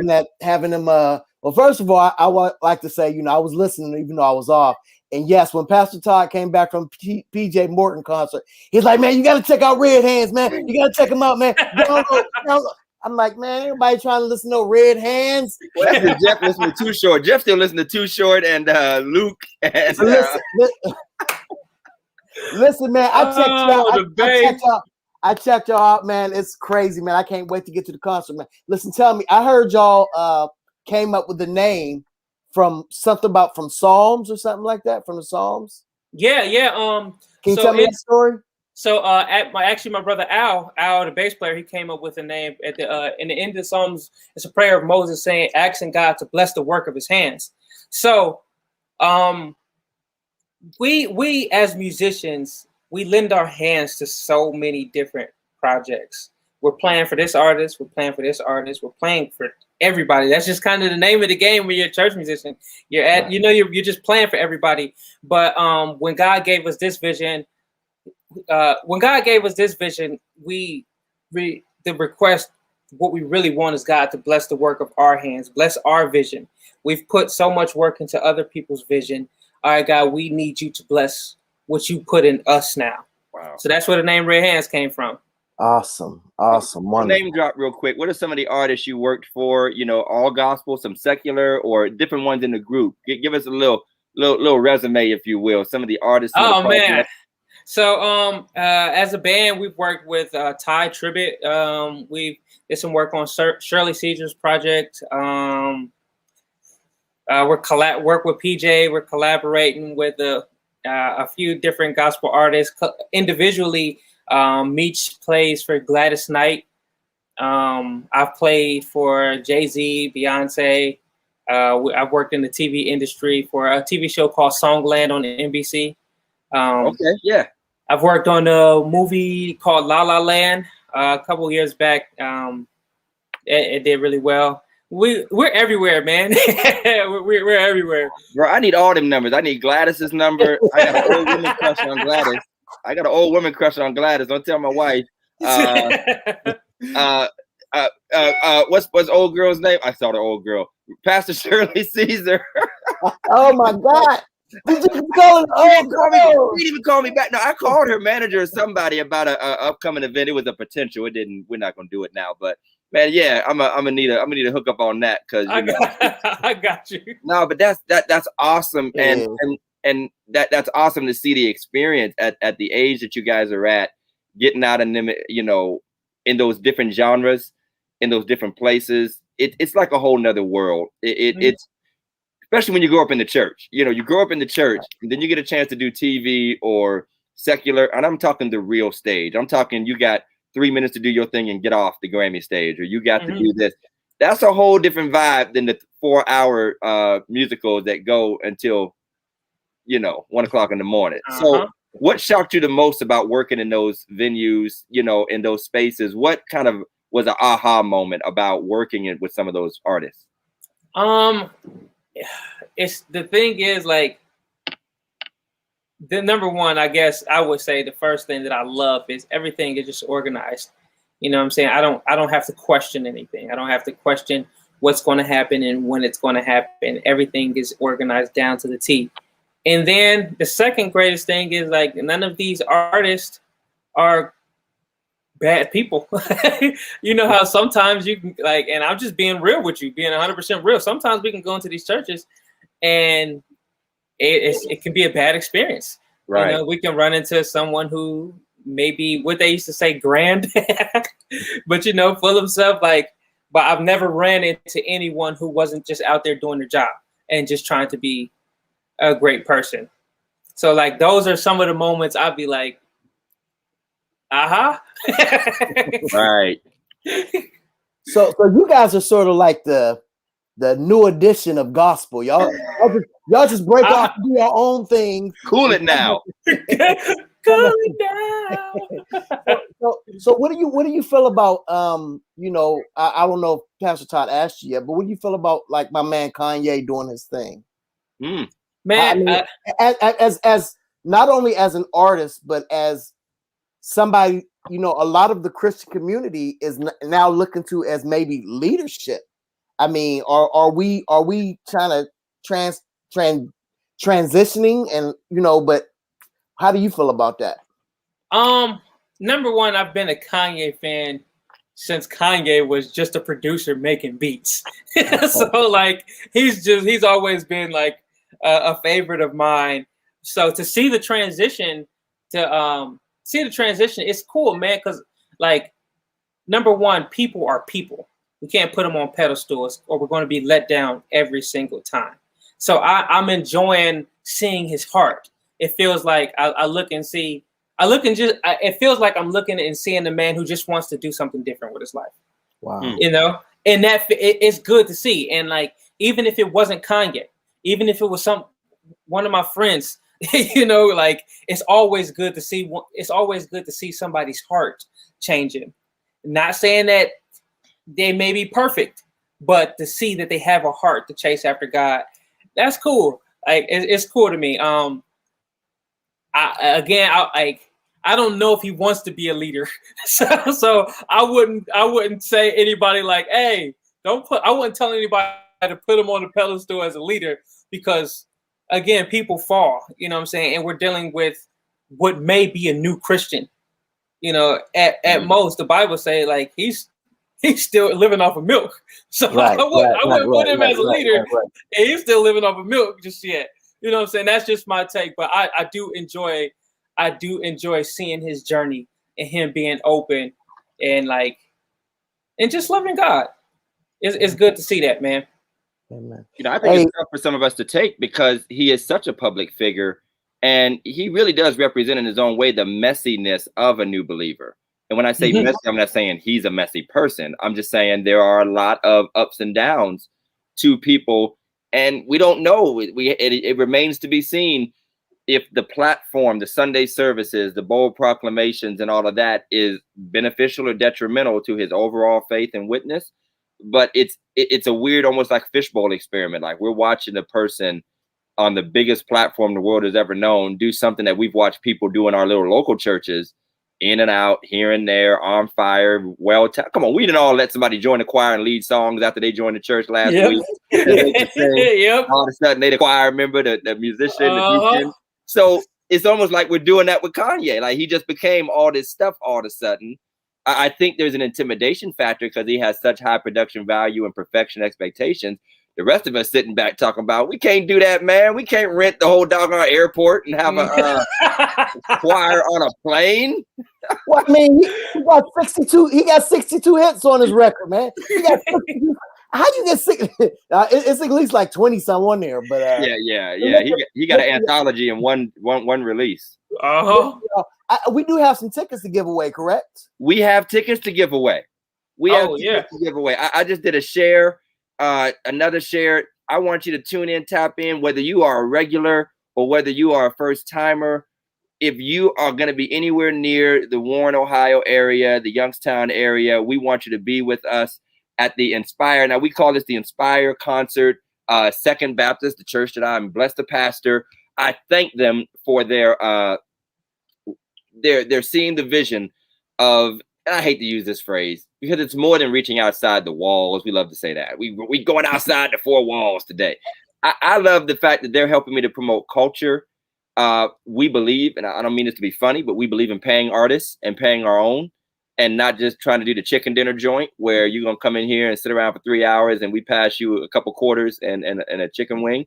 at him. Having him. Well, first of all, I would like to say, I was listening even though I was off. And yes, when Pastor Todd came back from PJ Morton concert, he's like, man, you got to check out Red Hands, man. You got to check them out, man. I'm like, man, everybody trying to listen to Red Hands. Well, that's Jeff listening to Too Short. Jeff still listening to Too Short and Luke. And, listen, man, I checked y'all out, man. It's crazy, man. I can't wait to get to the concert, man. Listen, tell me, I heard y'all came up with the name from Psalms or something like that, from the Psalms. Yeah. Can you tell me that story? So my brother Al, the bass player, he came up with a name at the in the end of the Psalms. It's a prayer of Moses saying, asking God to bless the work of his hands. So we as musicians, we lend our hands to so many different projects. We're playing for this artist, we're playing for this artist, we're playing for everybody. That's just kind of the name of the game when you're a church musician. You're just playing for everybody. But when God gave us this vision, the request what we really want is God to bless the work of our hands, bless our vision. We've put so much work into other people's vision. All right, God, we need you to bless what you put in us now. Wow. So that's where the name Red Hands came from. Awesome. Wonderful. Name drop real quick. What are some of the artists you worked for? You know, all gospel, some secular, or different ones in the group? Give us a little resume, if you will. Some of the artists. Oh man. So as a band, we've worked with Ty Tribbett. We did some work on Shirley Caesar's project. Work with PJ. We're collaborating with a few different gospel artists individually. Meech plays for Gladys Knight. I've played for Jay-Z, Beyonce. I've worked in the TV industry for a TV show called Songland on NBC. Okay, yeah. I've worked on a movie called La La Land a couple years back. It did really well. We're everywhere, man. we're everywhere. Bro, I need all them numbers. I need Gladys's number. I got an old woman crush on Gladys. Don't tell my wife. What's old girl's name? I saw the old girl. Pastor Shirley Caesar. Oh my God. Did you call it old girl? She didn't even call me back. No, I called her manager or somebody about a upcoming event. It was a potential. It didn't. We're not gonna do it now, but man, yeah, I'm gonna need a hookup on that because I got you. No, but that's awesome, and that's awesome to see the experience at the age that you guys are at, getting out in them, in those different genres, in those different places. It's like a whole nother world. It's especially when you grow up in the church. You grow up in the church, and then you get a chance to do TV or secular, and I'm talking the real stage. I'm talking you got 3 minutes to do your thing and get off the Grammy stage, or you got to do this. That's a whole different vibe than the 4-hour musicals that go until 1 o'clock in the morning. So what shocked you the most about working in those venues, in those spaces? What kind of was an aha moment about working with some of those artists? It's the thing is, like, the number one, I guess I would say the first thing that I love is everything is just organized. You know what I'm saying? I don't have to question anything. I don't have to question what's going to happen and when it's going to happen. Everything is organized down to the T. And then the second greatest thing is, like, none of these artists are bad people. You know how sometimes you can, like, and I'm just being real with you, being 100% real. Sometimes we can go into these churches and it can be a bad experience. Right. We can run into someone who maybe what they used to say grand, but full of himself. But I've never ran into anyone who wasn't just out there doing their job and just trying to be a great person. So, like, those are some of the moments I'd be like, Right. So you guys are sort of like the new edition of gospel. Y'all just break off and do your own thing. Cool it now. Cool it down. So what do you feel about I don't know if Pastor Todd asked you yet, but what do you feel about, like, my man Kanye doing his thing? Man, I mean, as not only as an artist, but as somebody, a lot of the Christian community is now looking to as maybe leadership. I mean, are we trying to transitioning and but how do you feel about that? Number one, I've been a Kanye fan since Kanye was just a producer making beats. So, like, he's always been like a favorite of mine. So to see the transition it's cool, man, because, like, number one, people are people. We can't put them on pedestals or we're going to be let down every single time. So I'm enjoying seeing his heart. It feels like it feels like I'm looking and seeing the man who just wants to do something different with his life. Wow. And that it's good to see. And, like, even if it wasn't Kanye, even if it was one of my friends, like, it's always good to see. It's always good to see somebody's heart changing. Not saying that they may be perfect, but to see that they have a heart to chase after God, that's cool. Like, it's cool to me. I I don't know if he wants to be a leader. so I wouldn't say anybody like, hey, I wouldn't tell anybody to put him on the pedestal as a leader, because again, people fall, you know what I'm saying? And we're dealing with what may be a new Christian. You know, at most, the Bible say like he's still living off of milk. So I wouldn't put him as a leader, and he's still living off of milk just yet. You know what I'm saying? That's just my take. But I do enjoy seeing his journey and him being open and just loving God. It's good to see that, man. Amen. You know, I think it's tough for some of us to take because he is such a public figure, and he really does represent in his own way the messiness of a new believer. And when I say messy, I'm not saying he's a messy person. I'm just saying there are a lot of ups and downs to people, and we don't know. It remains to be seen if the platform, the Sunday services, the bold proclamations, and all of that is beneficial or detrimental to his overall faith and witness. But it's a weird, almost like fishbowl experiment. Like we're watching a person on the biggest platform the world has ever known do something that we've watched people do in our little local churches, in and out, here and there, on fire. Come on, we didn't all let somebody join the choir and lead songs after they joined the church last week. Yep. All of a sudden, they the choir member, the musician, the deacon. So it's almost like we're doing that with Kanye. Like he just became all this stuff all of a sudden. I think there's an intimidation factor because he has such high production value and perfection expectations. The rest of us sitting back talking about, we can't do that, man. We can't rent the whole doggone airport and have a choir on a plane. Well, I mean, he got 62. He got 62 hits on his record, man. He got 62. How'd you get 60? It's at least like 20 some on there, but yeah. He got an anthology in one release. We do have some tickets to give away, correct? We have tickets to give away. I just did a share, another share. I want you to tune in, tap in, whether you are a regular or whether you are a first timer. If you are going to be anywhere near the Warren, Ohio area, the Youngstown area, we want you to be with us at the Inspire. Now we call this the Inspire concert. Second Baptist, the church that I'm blessed to pastor. I thank them for their seeing the vision of, and I hate to use this phrase because it's more than reaching outside the walls. We love to say that. We going outside the four walls today. I love the fact that they're helping me to promote culture. We believe, and I don't mean this to be funny, but we believe in paying artists and paying our own, and not just trying to do the chicken dinner joint where you're going to come in here and sit around for 3 hours and we pass you a couple quarters and a chicken wing.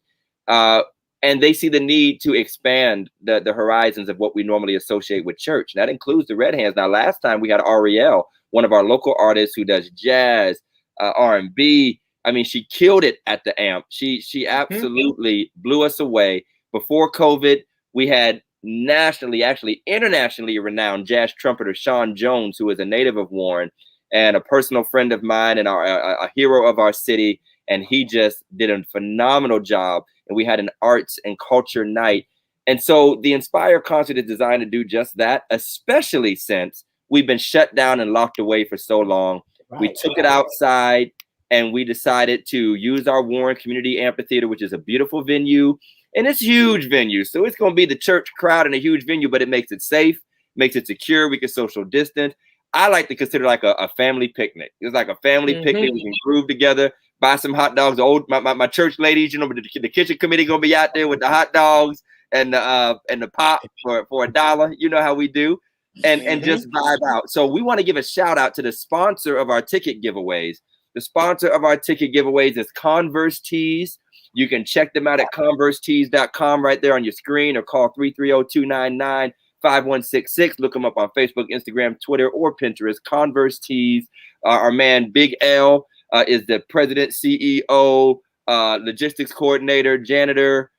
And they see the need to expand the horizons of what we normally associate with church. And that includes the Red Hands. Now, last time we had Ariel, one of our local artists who does jazz, R&B. I mean, she killed it at the Amp. She absolutely blew us away. Before COVID, we had nationally, actually internationally renowned jazz trumpeter Sean Jones, who is a native of Warren and a personal friend of mine and a hero of our city. And he just did a phenomenal job. And we had an arts and culture night. And so the Inspire concert is designed to do just that, especially since we've been shut down and locked away for so long. Right. We took it outside and we decided to use our Warren Community Amphitheater, which is a beautiful venue. And it's a huge venue. So it's going to be the church crowd in a huge venue, but it makes it safe, makes it secure. We can social distance. I like to consider like a family picnic. It's like a family picnic. We can groove together, buy some hot dogs. My church ladies, you know, the kitchen committee going to be out there with the hot dogs and the pop for $1. You know how we do. And just vibe out. So we want to give a shout out to the sponsor of our ticket giveaways. The sponsor of our ticket giveaways is Converse Tees. You can check them out at conversetees.com right there on your screen, or call 330-299-5166. Look them up on Facebook, Instagram, Twitter, or Pinterest. Converse Tees. Our man Big L is the president, CEO, logistics coordinator, janitor,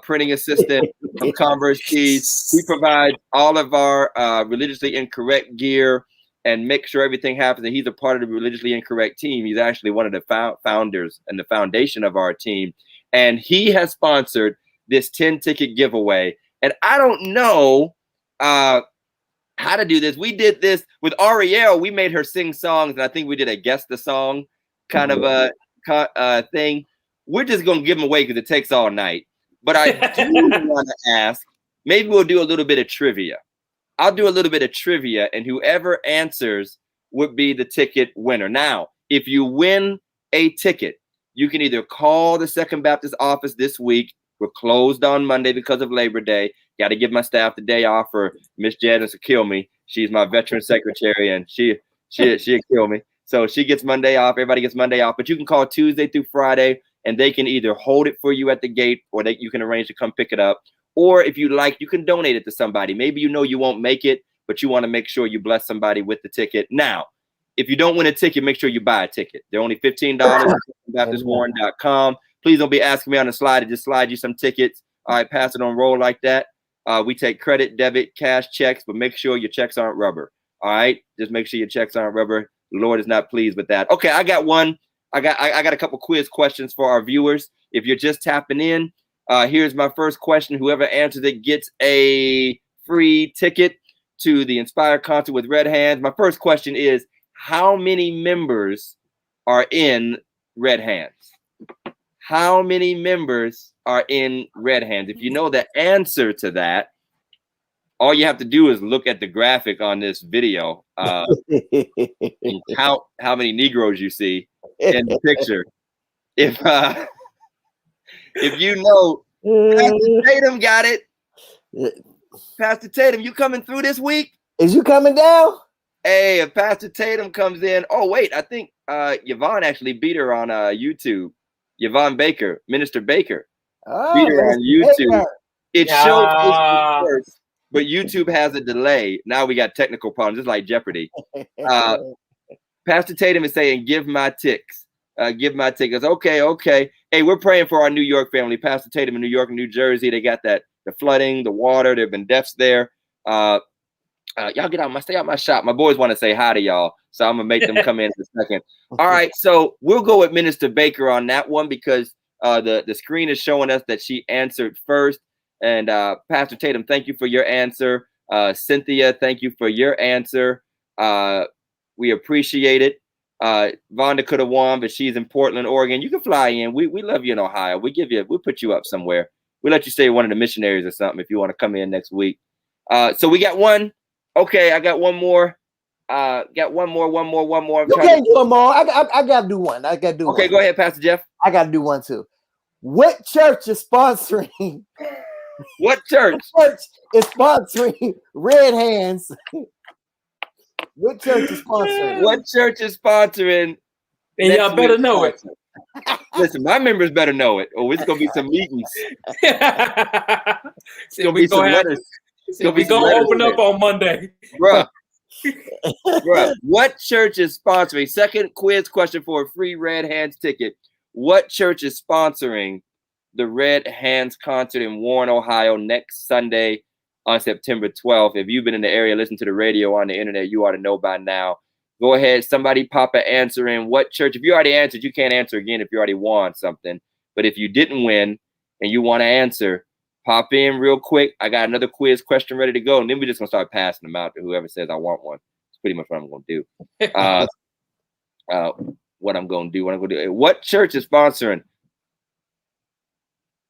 printing assistant of Converse Tees. He provides all of our religiously incorrect gear and make sure everything happens. And he's a part of the religiously incorrect team. He's actually one of the founders and the foundation of our team. And he has sponsored this 10-ticket giveaway. And I don't know how to do this. We did this with Ariel. We made her sing songs, and I think we did a guess the song kind of a thing. We're just going to give them away because it takes all night. But I do want to ask, maybe we'll do a little bit of trivia. I'll do a little bit of trivia, and whoever answers would be the ticket winner. Now, if you win a ticket, you can either call the Second Baptist office this week. We're closed on Monday because of Labor Day. Got to give my staff the day off, or Miss Janice will kill me. She's my veteran secretary, and she'll kill me. So she gets Monday off. Everybody gets Monday off. But you can call Tuesday through Friday, and they can either hold it for you at the gate, or you can arrange to come pick it up. Or if you like, you can donate it to somebody. Maybe you know you won't make it, but you want to make sure you bless somebody with the ticket. Now, if you don't win a ticket, make sure you buy a ticket. They're only $15 at BaptistWarren.com. Please don't be asking me on the slide to just slide you some tickets. All right, pass it on roll like that. We take credit, debit, cash, checks, but make sure your checks aren't rubber. All right, just make sure your checks aren't rubber. The Lord is not pleased with that. Okay, I got one. I got a couple quiz questions for our viewers. If you're just tapping in, here's my first question. Whoever answers it gets a free ticket to the Inspire concert with Red Hands. My first question is, how many members are in Red Hands? How many members are in Red Hands? If you know the answer to that, all you have to do is look at the graphic on this video and count how many Negroes you see in the picture. If you know, Pastor Tatum got it. Pastor Tatum, you coming through this week? Is you coming down? Hey, if Pastor Tatum comes in, oh wait, I think Yvonne actually beat her on YouTube. Yvonne Baker, Minister Baker, beat her on YouTube. Baker. It showed first, but YouTube has a delay. Now we got technical problems. It's like Jeopardy. Pastor Tatum is saying, "Give my ticks, give my tickets." Okay. Hey, we're praying for our New York family. Pastor Tatum in New York and New Jersey. They got the flooding, the water. There've been deaths there. Y'all stay out my shop. My boys want to say hi to y'all, so I'm gonna make them come in a second. All right, so we'll go with Minister Baker on that one because the screen is showing us that she answered first. And Pastor Tatum, thank you for your answer. Cynthia, thank you for your answer. We appreciate it. Vonda could have won, but she's in Portland, Oregon. You can fly in. We love you in Ohio. We'll put you up somewhere. We'll let you stay one of the missionaries or something if you want to come in next week. So we got one. Okay, I got one more. Got one more. You can't do them all. I got to do one. Okay, go ahead, Pastor Jeff. I got to do one too. What church is sponsoring? What church? Church is sponsoring Red Hands. What church is sponsoring? What church is sponsoring? And y'all better know it. Listen, my members better know it. Oh, it's gonna be some meetings. It's gonna be some letters. We gonna open up on Monday, bruh. What church is sponsoring? Second quiz question for a free Red Hands ticket. What church is sponsoring the Red Hands concert in Warren, Ohio next Sunday on September 12th? If you've been in the area, listen to the radio on the internet, you ought to know by now. Go ahead, somebody pop an answer in. What church? If you already answered, you can't answer again if you already won something. But if you didn't win and you want to answer, pop in real quick. I got another quiz question ready to go, and then we're just gonna start passing them out to whoever says I want one. It's pretty much what I'm gonna do. What I'm gonna do. What church is sponsoring?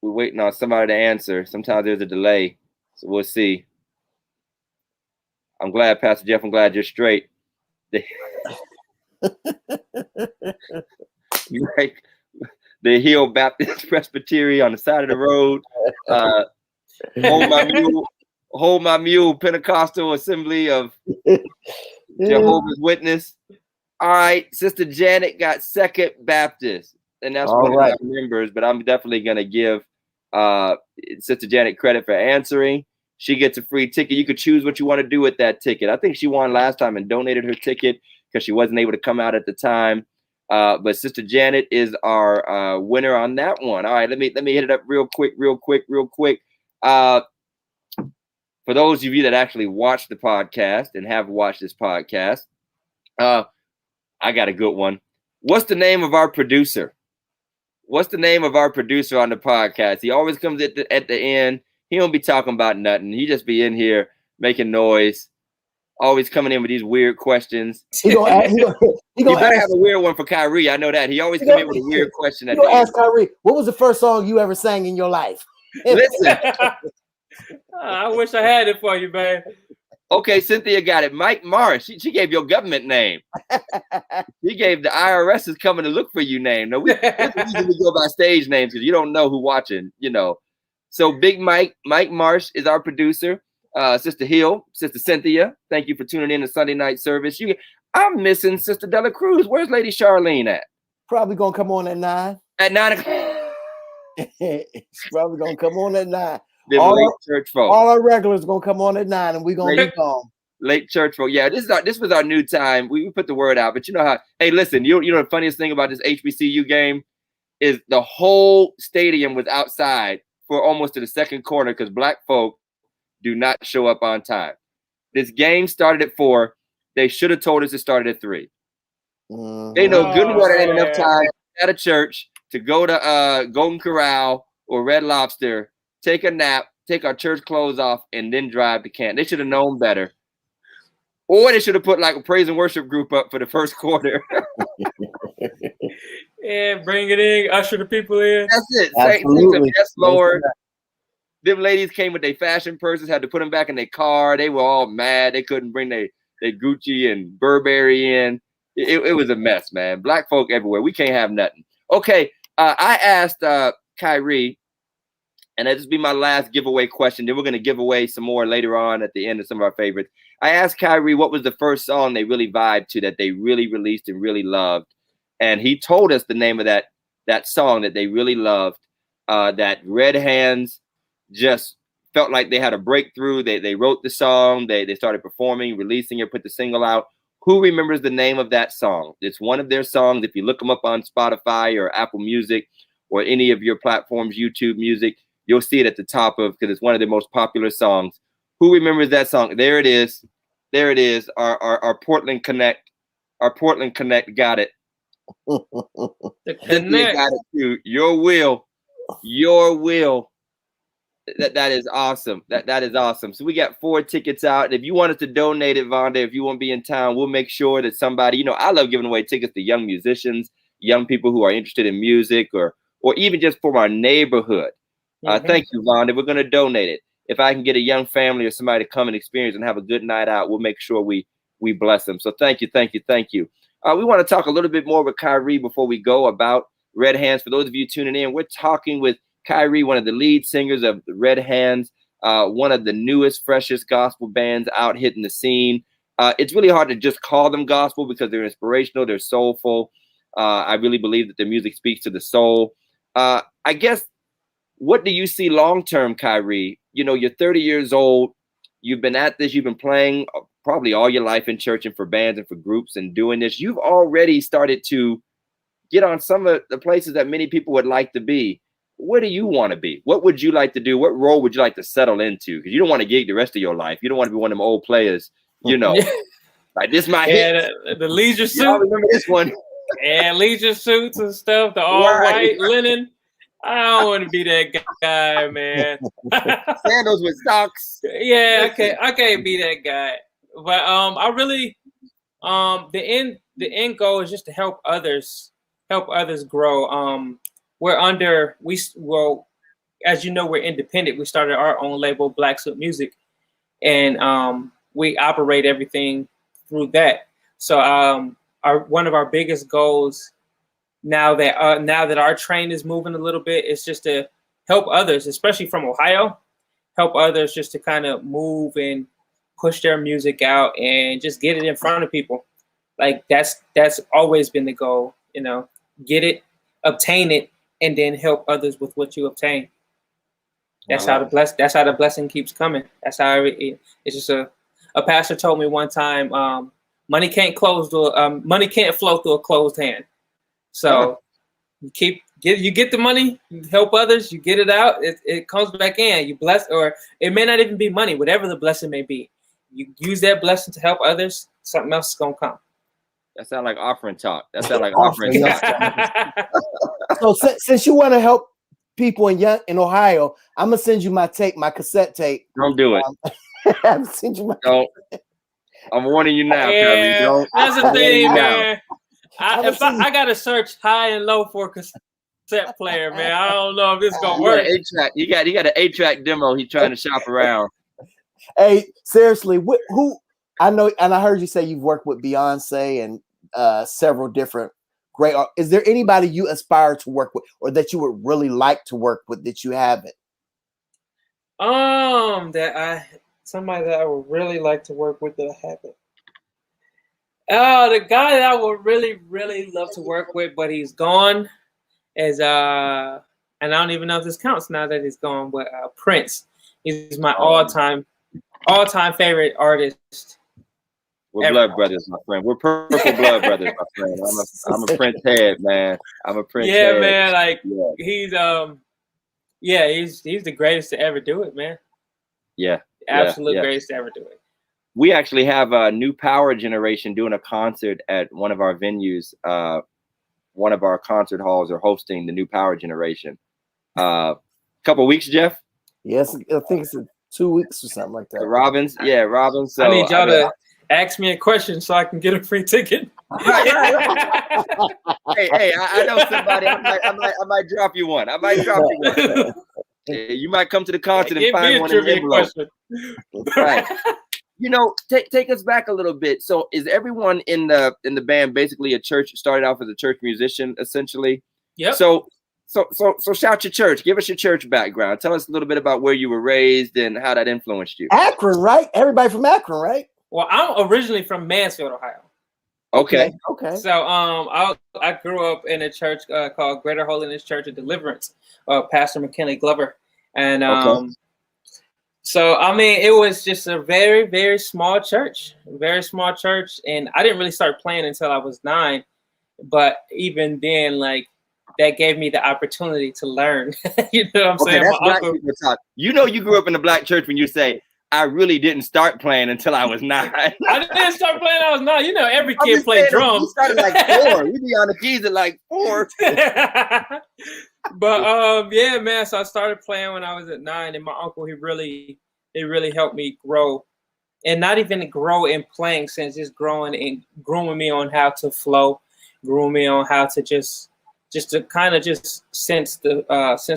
We're waiting on somebody to answer. Sometimes there's a delay, so we'll see. I'm glad, Pastor Jeff. I'm glad you're straight. Like the Hill Baptist Presbytery on the side of the road. Hold my mule, Pentecostal Assembly of Jehovah's Witness. All right, Sister Janet got Second Baptist, and that's one of my members. But I'm definitely gonna give Sister Janet credit for answering. She gets a free ticket. You could choose what you want to do with that ticket. I think she won last time and donated her ticket because she wasn't able to come out at the time. But Sister Janet is our winner on that one. All right, let me hit it up real quick. For those of you that actually watch the podcast and have watched this podcast, I got a good one. What's the name of our producer? What's the name of our producer on the podcast? He always comes at the end. He don't be talking about nothing. He just be in here making noise, always coming in with these weird questions. He better have a weird one for Kyrie. I know that. He always come in with a weird question. At the ask Kyrie, what was the first song you ever sang in your life? Listen. I wish I had it for you, man. Okay, Cynthia got it. Mike Morris. She gave your government name. She gave the IRS is coming to look for you name. No, we usually go by stage names because you don't know who watching, you know. So Big Mike Marsh is our producer. Sister Hill, Sister Cynthia, thank you for tuning in to Sunday night service. I'm missing Sister Della Cruz. Where's Lady Charlene at? Probably gonna come on at 9. At 9 o'clock. It's probably gonna come on at 9. All late church folk. All our regulars gonna come on at 9, and we're gonna be gone. Late church folk. Yeah, this was our new time. We put the word out, but you know how? Hey, listen, you know the funniest thing about this HBCU game is the whole stadium was outside for almost to the second quarter because black folk do not show up on time. This game started at 4. They should have told us it started at 3. They know good and well there ain't enough time at a church to go to Golden Corral or Red Lobster, take a nap, take our church clothes off, and then drive to camp. They should have known better. Or they should have put like a praise and worship group up for the first quarter. Yeah, bring it in, usher the people in. That's it. Absolutely. Yes, Lord. Them ladies came with their fashion purses, had to put them back in their car. They were all mad. They couldn't bring their Gucci and Burberry in. It was a mess, man. Black folk everywhere. We can't have nothing. Okay, I asked Kyrie, and this will be my last giveaway question. Then we're going to give away some more later on at the end of some of our favorites. I asked Kyrie what was the first song they really vibed to, that they really released and really loved. And he told us the name of that song that they really loved, that Red Hands just felt like they had a breakthrough. They wrote the song. They started performing, releasing it, put the single out. Who remembers the name of that song? It's one of their songs. If you look them up on Spotify or Apple Music or any of your platforms, YouTube Music, you'll see it at the top of, because it's one of their most popular songs. Who remembers that song? There it is. There it is. Our Portland Connect. Our Portland Connect got it. Cynthia got it too. Your will. Your will. That is awesome. That is awesome. So we got 4 tickets out. If you wanted to donate it, Vonda, if you want to be in town, we'll make sure that somebody, I love giving away tickets to young musicians, young people who are interested in music, or even just for our neighborhood. Thank you, Vonda. We're going to donate it. If I can get a young family or somebody to come and experience and have a good night out, we'll make sure we bless them. So thank you. We want to talk a little bit more with Kyrie before we go about Red Hands. For those of you tuning in, we're talking with Kyrie, one of the lead singers of the Red Hands, one of the newest, freshest gospel bands out hitting the scene. It's really hard to just call them gospel because they're inspirational, they're soulful. I really believe that their music speaks to the soul. I guess, what do you see long-term, Kyrie? You're 30 years old. You've been at this. You've been playing probably all your life in church and for bands and for groups and doing this. You've already started to get on some of the places that many people would like to be. Where do you want to be? What would you like to do? What role would you like to settle into? Because you don't want to gig the rest of your life. You don't want to be one of them old players, like this my hit. The leisure suit. Y'all remember this one? Yeah, leisure suits and stuff, the all white linen. I don't want to be that guy, man. Sandals with socks. Yeah, I can't be that guy. But I really the end goal is just to help others grow. As you know, we're independent. We started our own label, Black Suit Music, and we operate everything through that. So one of our biggest goals now that our train is moving a little bit is just to help others, especially from Ohio, help others just to kind of move and push their music out and just get it in front of people. Like that's always been the goal, get it, obtain it, and then help others with what you obtain. That's how the blessing keeps coming. That's how it's just a pastor told me one time, money can't flow through a closed hand. So you get the money, you help others, you get it out, it comes back in. You bless, or it may not even be money, whatever the blessing may be. You use that blessing to help others, something else is gonna come. That sounds like offering talk. That sounds like offering talk. So since you want to help people in Ohio, I'm gonna send you my cassette tape. Don't do it. I'm send you my. Don't. I'm warning you now, Kyrie. Don't. That's the thing, man. I gotta search high and low for a cassette player, man. I don't know if it's gonna work. He got an 8-track demo. He's trying to shop around. Hey, seriously, who I know, and I heard you say you've worked with Beyonce and several different great. Is there anybody you aspire to work with, or that you would really like to work with that you haven't? Somebody that I would really like to work with that I haven't. Oh, the guy that I would really, really love to work with, but he's gone, is and I don't even know if this counts now that he's gone, but Prince. He's my all-time favorite artist. We're blood brothers, my friend. We're purple blood brothers, my friend. I'm a Prince head, man. I'm a Prince head. Yeah, man. Like he's the greatest to ever do it, man. Yeah. Absolute greatest to ever do it. We actually have a New Power Generation doing a concert at one of our venues. One of our concert halls are hosting the New Power Generation. Couple weeks, Jeff? Yes, I think it's 2 weeks or something like that. Robbins. So I need y'all to ask me a question so I can get a free ticket. Hey, I know somebody. I might drop you one. You might come to the concert and find one in the envelope. Right. You know, take us back a little bit. So, is everyone in the band basically a church? Started off as a church musician, essentially. Yep. So shout your church. Give us your church background. Tell us a little bit about where you were raised and how that influenced you. Akron, right? Everybody from Akron, right? Well, I'm originally from Mansfield, Ohio. Okay. So I grew up in a church called Greater Holiness Church of Deliverance, Pastor McKinley Glover, and so I mean it was just a very, very small church, and I didn't really start playing until I was 9, but even then, like, that gave me the opportunity to learn. You know what I'm saying? That's black people talk. You know, you grew up in a black church when you say, I really didn't start playing until I was 9. I didn't start playing until I was 9. You know, every kid played drums. We started like 4. We be on the keys at like 4. But yeah, man. So I started playing when I was at 9, and my uncle, he really helped me grow, and not even to grow in playing sense, just growing and grooming me on how to flow, grooming me on how to just to kind of just sense the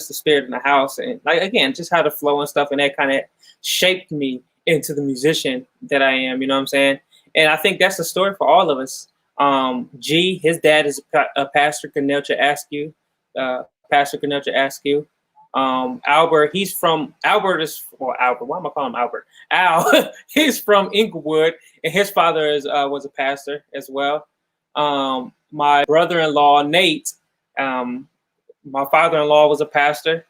spirit in the house, and like again, just how to flow and stuff, and that kind of shaped me into the musician that I am. You know what I'm saying? And I think that's the story for all of us. G, his dad is a pastor, Cornelcha Askew. Pastor Cornelcha Askew. Albert, Albert. Why am I calling him Albert? Al, he's from Inglewood, and his father was a pastor as well. My brother-in-law, Nate, my father-in-law was a pastor.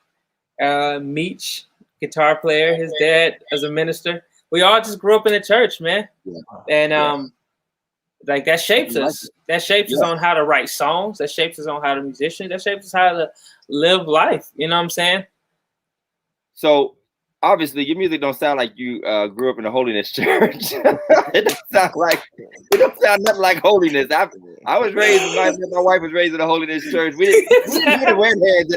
Meech, guitar player, his dad as a minister. We all just grew up in the church, man. And like that shapes us. That shapes us on how to write songs. That shapes us on how to musician. That shapes us how to live life. You know what I'm saying? So obviously your music don't sound like you grew up in a holiness church. It don't sound nothing like holiness. I was raised, my wife was raised in a holiness church. We didn't get the redheads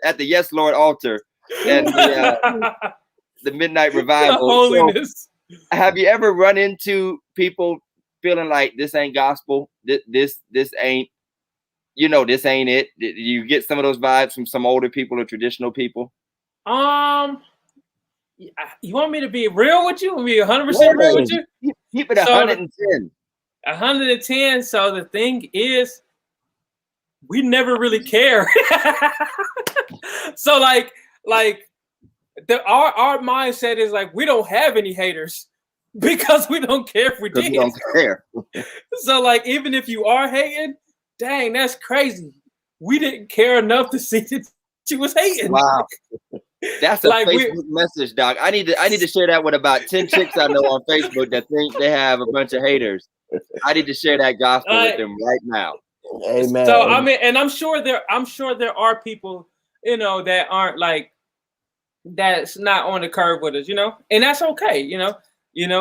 at the Yes Lord altar and the midnight revival. Holiness. So, have you ever run into people feeling like this ain't gospel? This ain't, you know, this ain't it? Did you get some of those vibes from some older people or traditional people? You want me to be real with you? Be 100% real with you? Keep it 110. 110. So the thing is, we never really care. So like our mindset is like, we don't have any haters because we don't care if we did. We don't care. So like, even if you are hating, dang, that's crazy. We didn't care enough to see that you was hating. Wow. That's a like Facebook message, Doc. I need to share that with about 10 chicks I know on Facebook that think they have a bunch of haters. I need to share that gospel with them right now. Amen. So I mean, and I'm sure there are people, you know, that aren't like, that's not on the curve with us, you know, and that's okay, you know,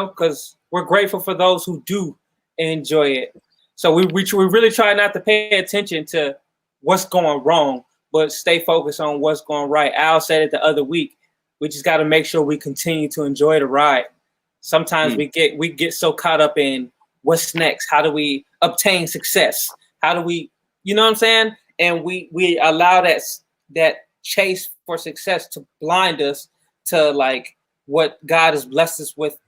because we're grateful for those who do enjoy it. So we really try not to pay attention to what's going wrong, but stay focused on what's going right. Al said it the other week. We just got to make sure we continue to enjoy the ride. Sometimes we get so caught up in what's next. How do we obtain success? How do we, you know what I'm saying? And we allow that chase for success to blind us to like what God has blessed us with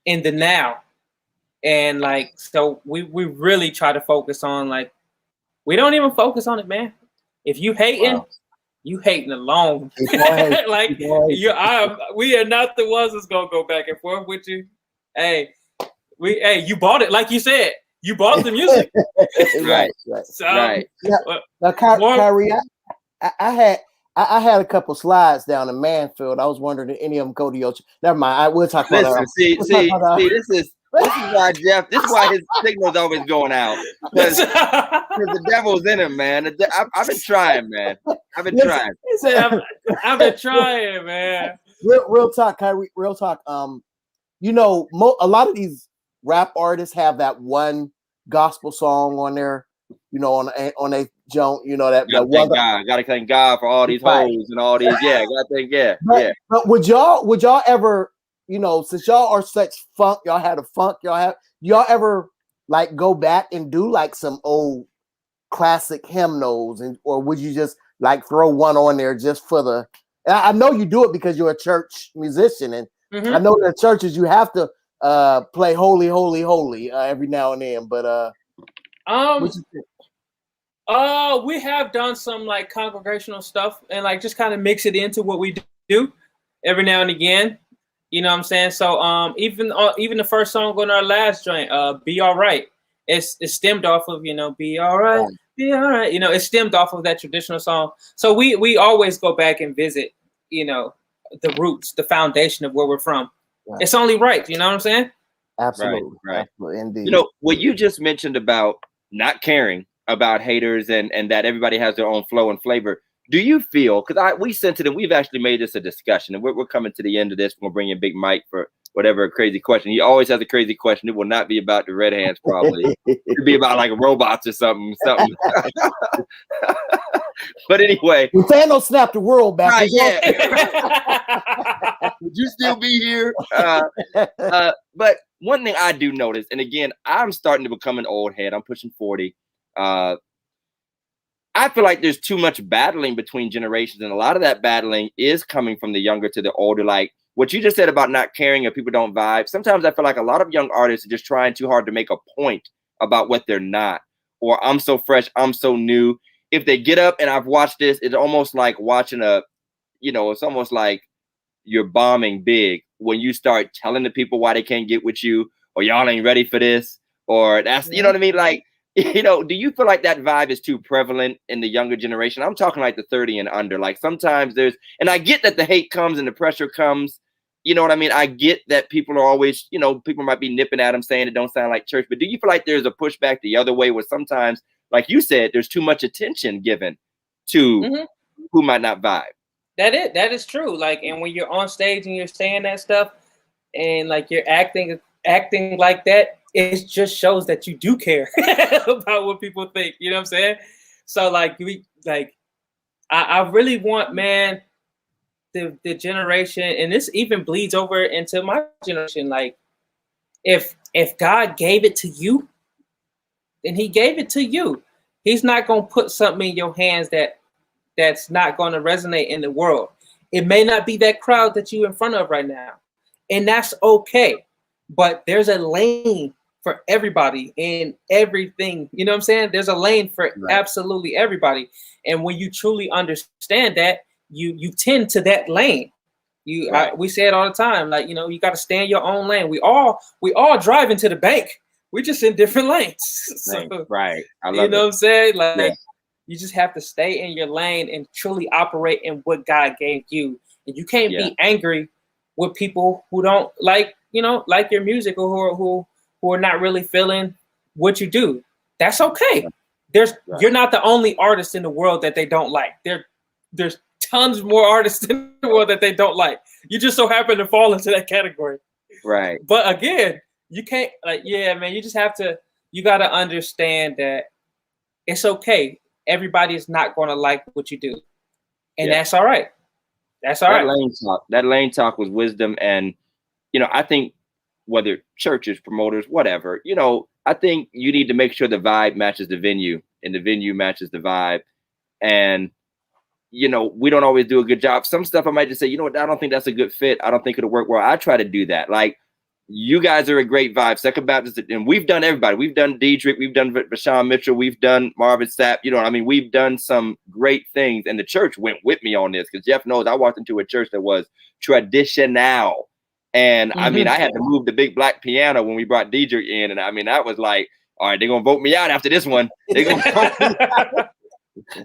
in the now. And like, so we really try to focus on, like, we don't even focus on it, man. If you hating, Wow. you hating alone. Right. Like, we are not the ones that's gonna go back and forth with you. Hey, you bought it, like you said. You bought the music. Right. So, Right. Now, Kyrie, I had a couple slides down in Manfield. I was wondering if any of them go to your. Never mind. We'll talk about that. See, this is why Jeff. This is why his signal's always going out, because the devil's in him, man. I've been trying, man. I've been trying. I've been trying, man. Real talk, Kyrie. Real talk. You know, a lot of these rap artists have that one gospel song on there. You know, on a junk. You know that. Gotta thank God for all these hoes and all these. Yeah, gotta thank But would y'all ever, you know, since y'all are such funk, y'all had a funk, y'all ever like go back and do like some old classic hymnals, or would you just like throw one on there just for the? I know you do it because you're a church musician, and I know that churches you have to play holy, holy, holy every now and then. But we have done some like congregational stuff and like just kind of mix it into what we do every now and again. You know what I'm saying? So even the first song on our last joint, "Be All Right," it's stemmed off of, you know, "Be All Right, Be All Right." You know, it's stemmed off of that traditional song. So we always go back and visit, you know, the roots, the foundation of where we're from. Right. It's only right. You know what I'm saying? Absolutely. Right. Absolutely, indeed. You know what you just mentioned about not caring about haters and that everybody has their own flow and flavor. Do you feel, because we sensitive, we've actually made this a discussion, and we're coming to the end of this. We'll bring in Big Mike for whatever crazy question. He always has a crazy question. It will not be about the red hands, probably. It'll be about like robots or something. But anyway, when Thanos snapped the world back, right, yeah. Would you still be here? But one thing I do notice, and again, I'm starting to become an old head. I'm pushing 40. I feel like there's too much battling between generations, and a lot of that battling is coming from the younger to the older. Like what you just said about not caring if people don't vibe. Sometimes I feel like a lot of young artists are just trying too hard to make a point about what they're not, or I'm so fresh, I'm so new. If they get up, and I've watched this, it's almost like watching it's almost like you're bombing big when you start telling the people why they can't get with you, or y'all ain't ready for this, or that's, you know what I mean? Like, you know, do you feel like that vibe is too prevalent in the younger generation? I'm talking like the 30 and under. Like sometimes and I get that the hate comes and the pressure comes, you know what I mean? I get that people are always, you know, people might be nipping at them saying it don't sound like church, but do you feel like there's a pushback the other way where sometimes, like you said, there's too much attention given to who might not vibe? That is true. Like, and when you're on stage and you're saying that stuff and like you're acting like that, it just shows that you do care about what people think. You know what I'm saying? So like I really want, man, the generation, and this even bleeds over into my generation. Like if God gave it to you, then he gave it to you. He's not gonna put something in your hands that's not gonna resonate in the world. It may not be that crowd that you're in front of right now, and that's okay. But there's a lane for everybody in everything. You know what I'm saying? There's a lane for absolutely everybody. And when you truly understand that, you tend to that lane. We say it all the time, like, you know, you got to stay in your own lane. We all driving to the bank. We're just in different lanes. So, right. I love you know it. what I'm saying? Like you just have to stay in your lane and truly operate in what God gave you. And you can't be angry with people who don't like your music, or who are not really feeling what you do. That's okay. You're not the only artist in the world that they don't like. There's tons more artists in the world that they don't like. You just so happen to fall into that category. Right. But again, you can't man, you got to understand that it's okay. Everybody is not going to like what you do. And that's all right. That's all right. That lane talk was wisdom. And, you know, I think whether churches, promoters, whatever, you know, I think you need to make sure the vibe matches the venue and the venue matches the vibe. And you know, we don't always do a good job. Some stuff I might just say, you know what, I don't think that's a good fit. I don't think it'll work well. I try to do that. Like, you guys are a great vibe. Second Baptist, and we've done everybody. We've done Diedrich, we've done Vashawn Mitchell, we've done Marvin Sapp. You know what I mean? We've done some great things, and the church went with me on this because Jeff knows I walked into a church that was traditional. And I mean, I had to move the big black piano when we brought Diedrich in. And I mean, that was like, all right, they're going to vote me out after this one. They're going to vote me out.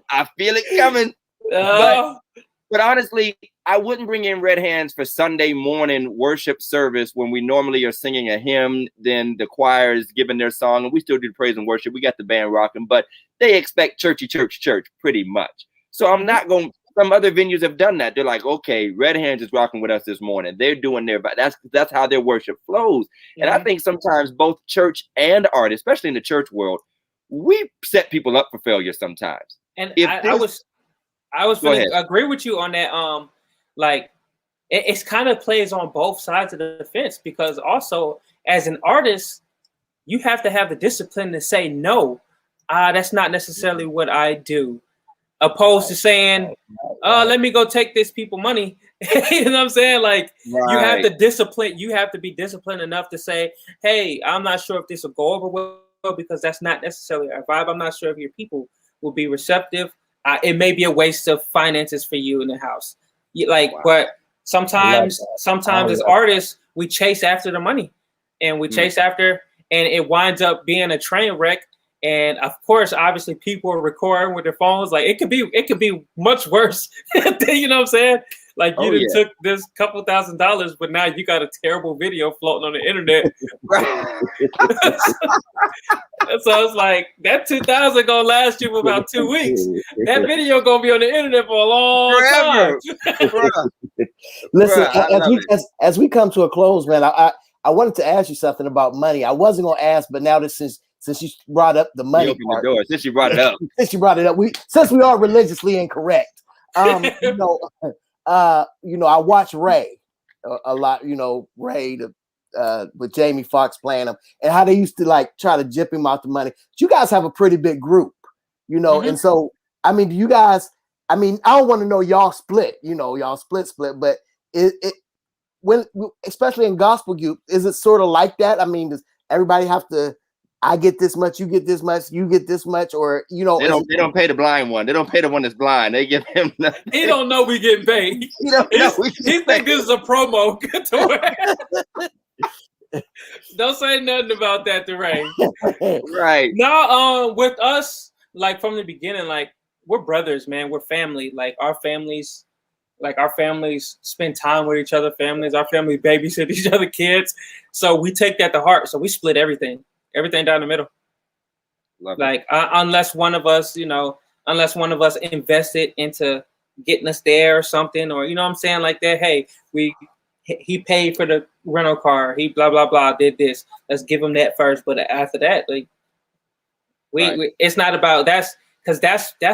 I feel it coming. But honestly, I wouldn't bring in Red Hands for Sunday morning worship service when we normally are singing a hymn. Then the choir is giving their song, and we still do praise and worship. We got the band rocking, but they expect churchy church pretty much. So I'm not going. Some other venues have done that. They're like, okay, Red Hands is rocking with us this morning. They're doing their, that's how their worship flows. And I think sometimes both church and art, especially in the church world, we set people up for failure sometimes. And I was going to agree with you on that. Like it's kind of plays on both sides of the fence, because also as an artist, you have to have the discipline to say no. That's not necessarily what I do. Opposed to saying, let me go take this people money. You know what I'm saying? Like you have to discipline, you have to be disciplined enough to say, hey, I'm not sure if this will go over well because that's not necessarily our vibe. I'm not sure if your people will be receptive. It may be a waste of finances for you in the house. But sometimes as artists, we chase after the money and we chase after, and it winds up being a train wreck. And of course, obviously, people are recording with their phones. Like it could be much worse. You know what I'm saying? Like you took this couple $1,000s, but now you got a terrible video floating on the internet. So it's like that 2,000 gonna last you for about 2 weeks. That video gonna be on the internet for a long time. Listen, as we come to a close, man, I wanted to ask you something about money. I wasn't gonna ask, but now since you brought up the money part, the door. Since you brought it up, since we are religiously incorrect, I watch Ray a lot. You know, Ray with Jamie Foxx playing him, and how they used to like try to jip him out the money. But you guys have a pretty big group, you know, and so I mean, do you guys? I mean, I don't want to know y'all split. You know, y'all split, but when especially in gospel group, is it sort of like that? I mean, does everybody have to? I get this much, you get this much, you get this much, or you know, they don't pay the blind one. They don't pay the one that's blind. They give him nothing. He don't know we getting paid. He think this is a promo. Don't say nothing about that to Ray. Right. No, with us, like from the beginning, like we're brothers, man. We're family. Like our families spend time with each other. Our family babysit each other kids. So we take that to heart. So we split everything down the middle. Unless one of us invested into getting us there or something, or you know what I'm saying, like that. Hey, he paid for the rental car. He blah blah blah did this. Let's give him that first. But after that, like we it's not about that's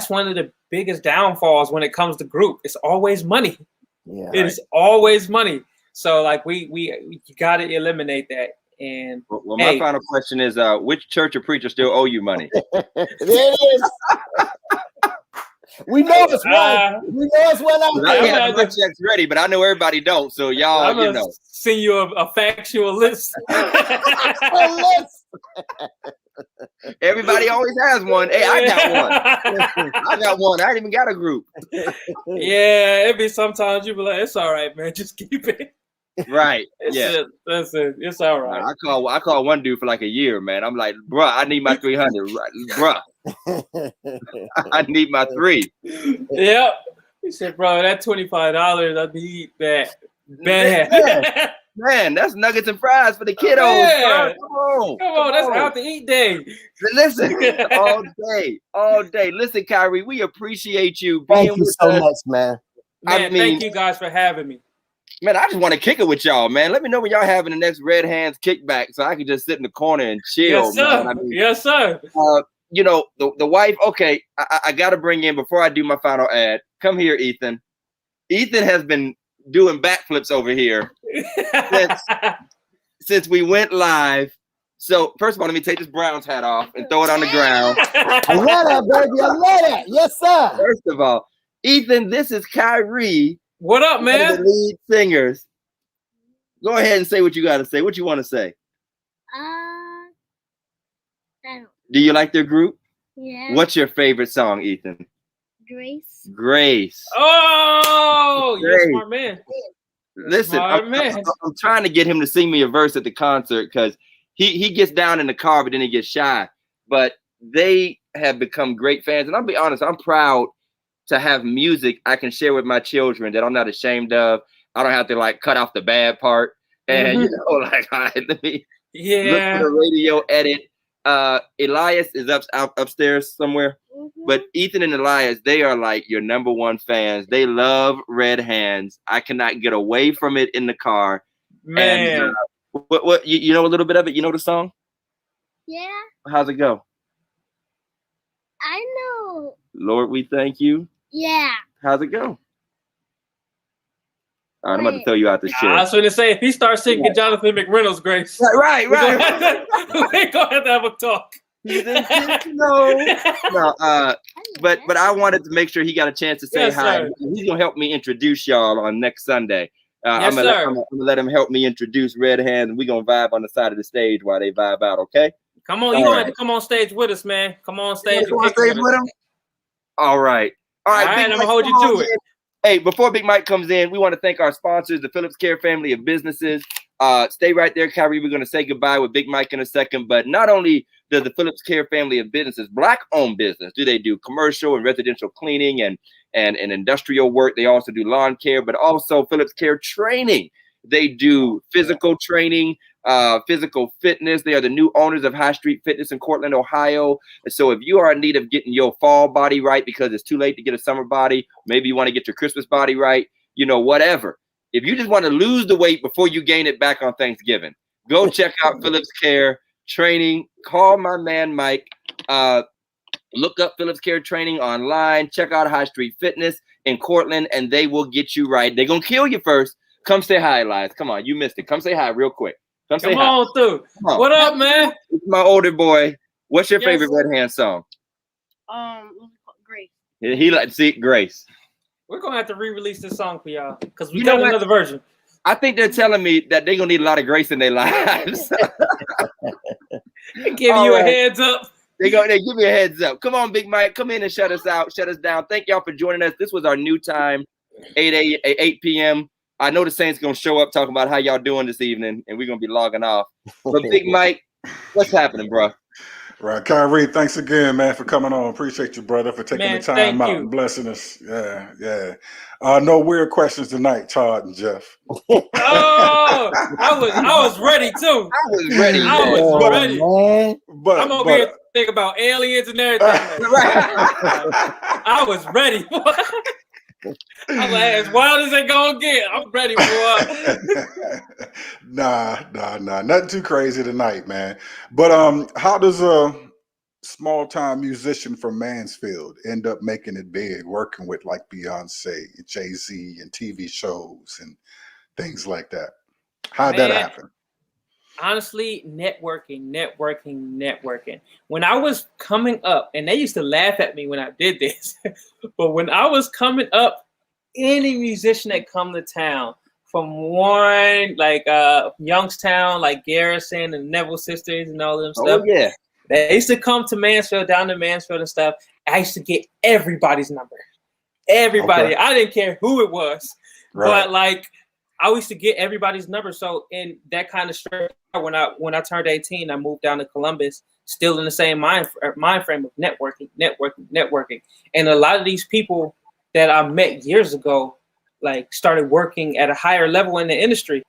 one of the biggest downfalls when it comes to group. It's always money. Yeah, it is always money. So like we got to eliminate that. And my final question is, which church or preacher still owe you money? There it is. We know it's one. We know it's one out there. I have my checks ready, but I know everybody don't. So y'all, I'm gonna send you a factual list. Everybody always has one. Hey, I got one. I ain't even got a group. Yeah, it'd be sometimes you be like, it's all right, man. Just keep it. Right. That's it. It's all right. I call one dude for like a year, man. I'm like, bruh, I need my 300. Bruh. I need my 3. Yep. He said, bro, that $25, I need that bad. Man, that's nuggets and fries for the kiddos. Yeah. Come on, that's out to eat day. Listen, all day. Listen, Kyrie, we appreciate you being Thank you so much, man. Thank you guys for having me. Man, I just want to kick it with y'all, man. Let me know when y'all having the next Red Hands kickback so I can just sit in the corner and chill. Yes, sir. Man. Yes, sir. You know, the wife, okay, I got to bring in, before I do my final ad, come here, Ethan. Ethan has been doing backflips over here since we went live. So, first of all, let me take this Browns hat off and throw it on the ground. I love that, baby. I love that. Yes, sir. First of all, Ethan, this is Kyrie. What up, One of man? the lead singers. Go ahead and say what you got to say. What you want to say? I don't. Do you like their group? Yeah. What's your favorite song, Ethan? Grace. Grace. Oh, you're a Grace. smart man. Listen, Smart I'm man. trying to get him to sing me a verse at the concert because he gets down in the car, but then he gets shy. But they have become great fans. And I'll be honest, I'm proud to have music I can share with my children that I'm not ashamed of. I don't have to like cut off the bad part. And you know, like, all right, let me look for the radio edit. Elias is upstairs somewhere. But Ethan and Elias, they are like your number one fans. They love Red Hands. I cannot get away from it in the car. Man. And, what you know a little bit of it? You know the song? Yeah, How's it go? I know. Lord, we thank you. Yeah. How's it go? All right, I'm about to throw you out the I chair. was going to say, if he starts singing Jonathan McReynolds' Grace, Right. we're going to have to have a talk. No, but I wanted to make sure he got a chance to say Yes, hi. sir. He's gonna help me introduce y'all on next Sunday. Yes, I'm sir. gonna let him help me introduce Red Hands, and we're gonna vibe on the side of the stage while they vibe out. Okay? Come on, you're going to have to come on stage with us, man. Come on stage. You wanna and kick stage it with him? All right. All right, Big I'm Mike, going to hold you come on to it. in. Hey, before Big Mike comes in, we want to thank our sponsors, the Phillips Care family of businesses. Stay right there, Kyrie. We're going to say goodbye with Big Mike in a second. But not only does the Phillips Care family of businesses, Black-owned business, do they do commercial and residential cleaning and industrial work. They also do lawn care, but also Phillips Care training. They do physical training, physical fitness. They are the new owners of High Street Fitness in Cortland, Ohio. And so if you are in need of getting your fall body right because it's too late to get a summer body, maybe you want to get your Christmas body right, you know, whatever. If you just want to lose the weight before you gain it back on Thanksgiving, go check out Phillips Care training. Call my man, Mike. Look up Phillips Care training online. Check out High Street Fitness in Cortland, and they will get you right. They're going to kill you first. Come say hi, Elias. Come on, you missed it. Come say hi real quick. Come say hi. Come on through. What up, man? It's my older boy. What's your favorite Red Hand song? Grace. He like to see Grace. We're going to have to re-release this song for y'all because we You got know what? another version. I think they're telling me that they're going to need a lot of grace in their lives. Give All you right. a heads up. They give me a heads up. Come on, Big Mike. Come in and shut us out. Shut us down. Thank y'all for joining us. This was our new time, 8 p.m. I know the Saints going to show up talking about how y'all doing this evening, and we're going to be logging off. But Big Mike, what's happening, bro? Right, Kyrie, thanks again, man, for coming on. Appreciate you, brother, for taking Man, the time thank out you. and blessing us. Yeah. No weird questions tonight, Todd and Jeff. Oh, I was ready too. I was ready. I was ready. Man. But I'm over here thinking about aliens and everything. I was ready. I'm like, as wild as they gonna get, I'm ready for Nah, nothing too crazy tonight, man. But how does a small-time musician from Mansfield end up making it big, working with like Beyonce, Jay-Z, and TV shows and things like that? How'd that happen? Honestly, networking. When I was coming up, and they used to laugh at me when I did this, but when I was coming up, any musician that come to town, from Warren, like Youngstown, like Garrison and Neville Sisters and all them stuff. Oh, yeah. They used to come to Mansfield, down to Mansfield and stuff. I used to get everybody's number. Everybody. Okay. I didn't care who it was. Right. But like I used to get everybody's number. So in that kind of stress, when I turned 18, I moved down to Columbus, still in the same mind frame of networking. And a lot of these people that I met years ago, like started working at a higher level in the industry.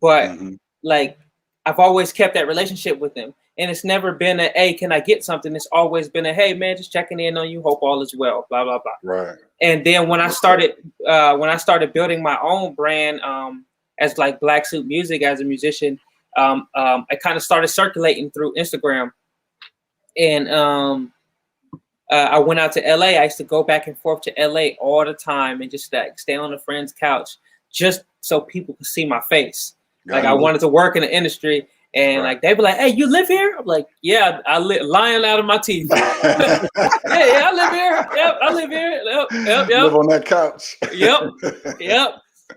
But like I've always kept that relationship with them. And it's never been a, hey, can I get something? It's always been a, hey man, just checking in on you. Hope all is well, blah, blah, blah. Right. And then when I started building my own brand as like Black Suit Music as a musician, I kind of started circulating through Instagram. And I went out to LA. I used to go back and forth to LA all the time and just like stay on a friend's couch just so people could see my face. Like I wanted to work in the industry. And like they be like, "Hey, you live here?" I'm like, "Yeah, I live lying out of my teeth." yeah, I live here. Yep, I live here. Yep. Live on that couch. Yep.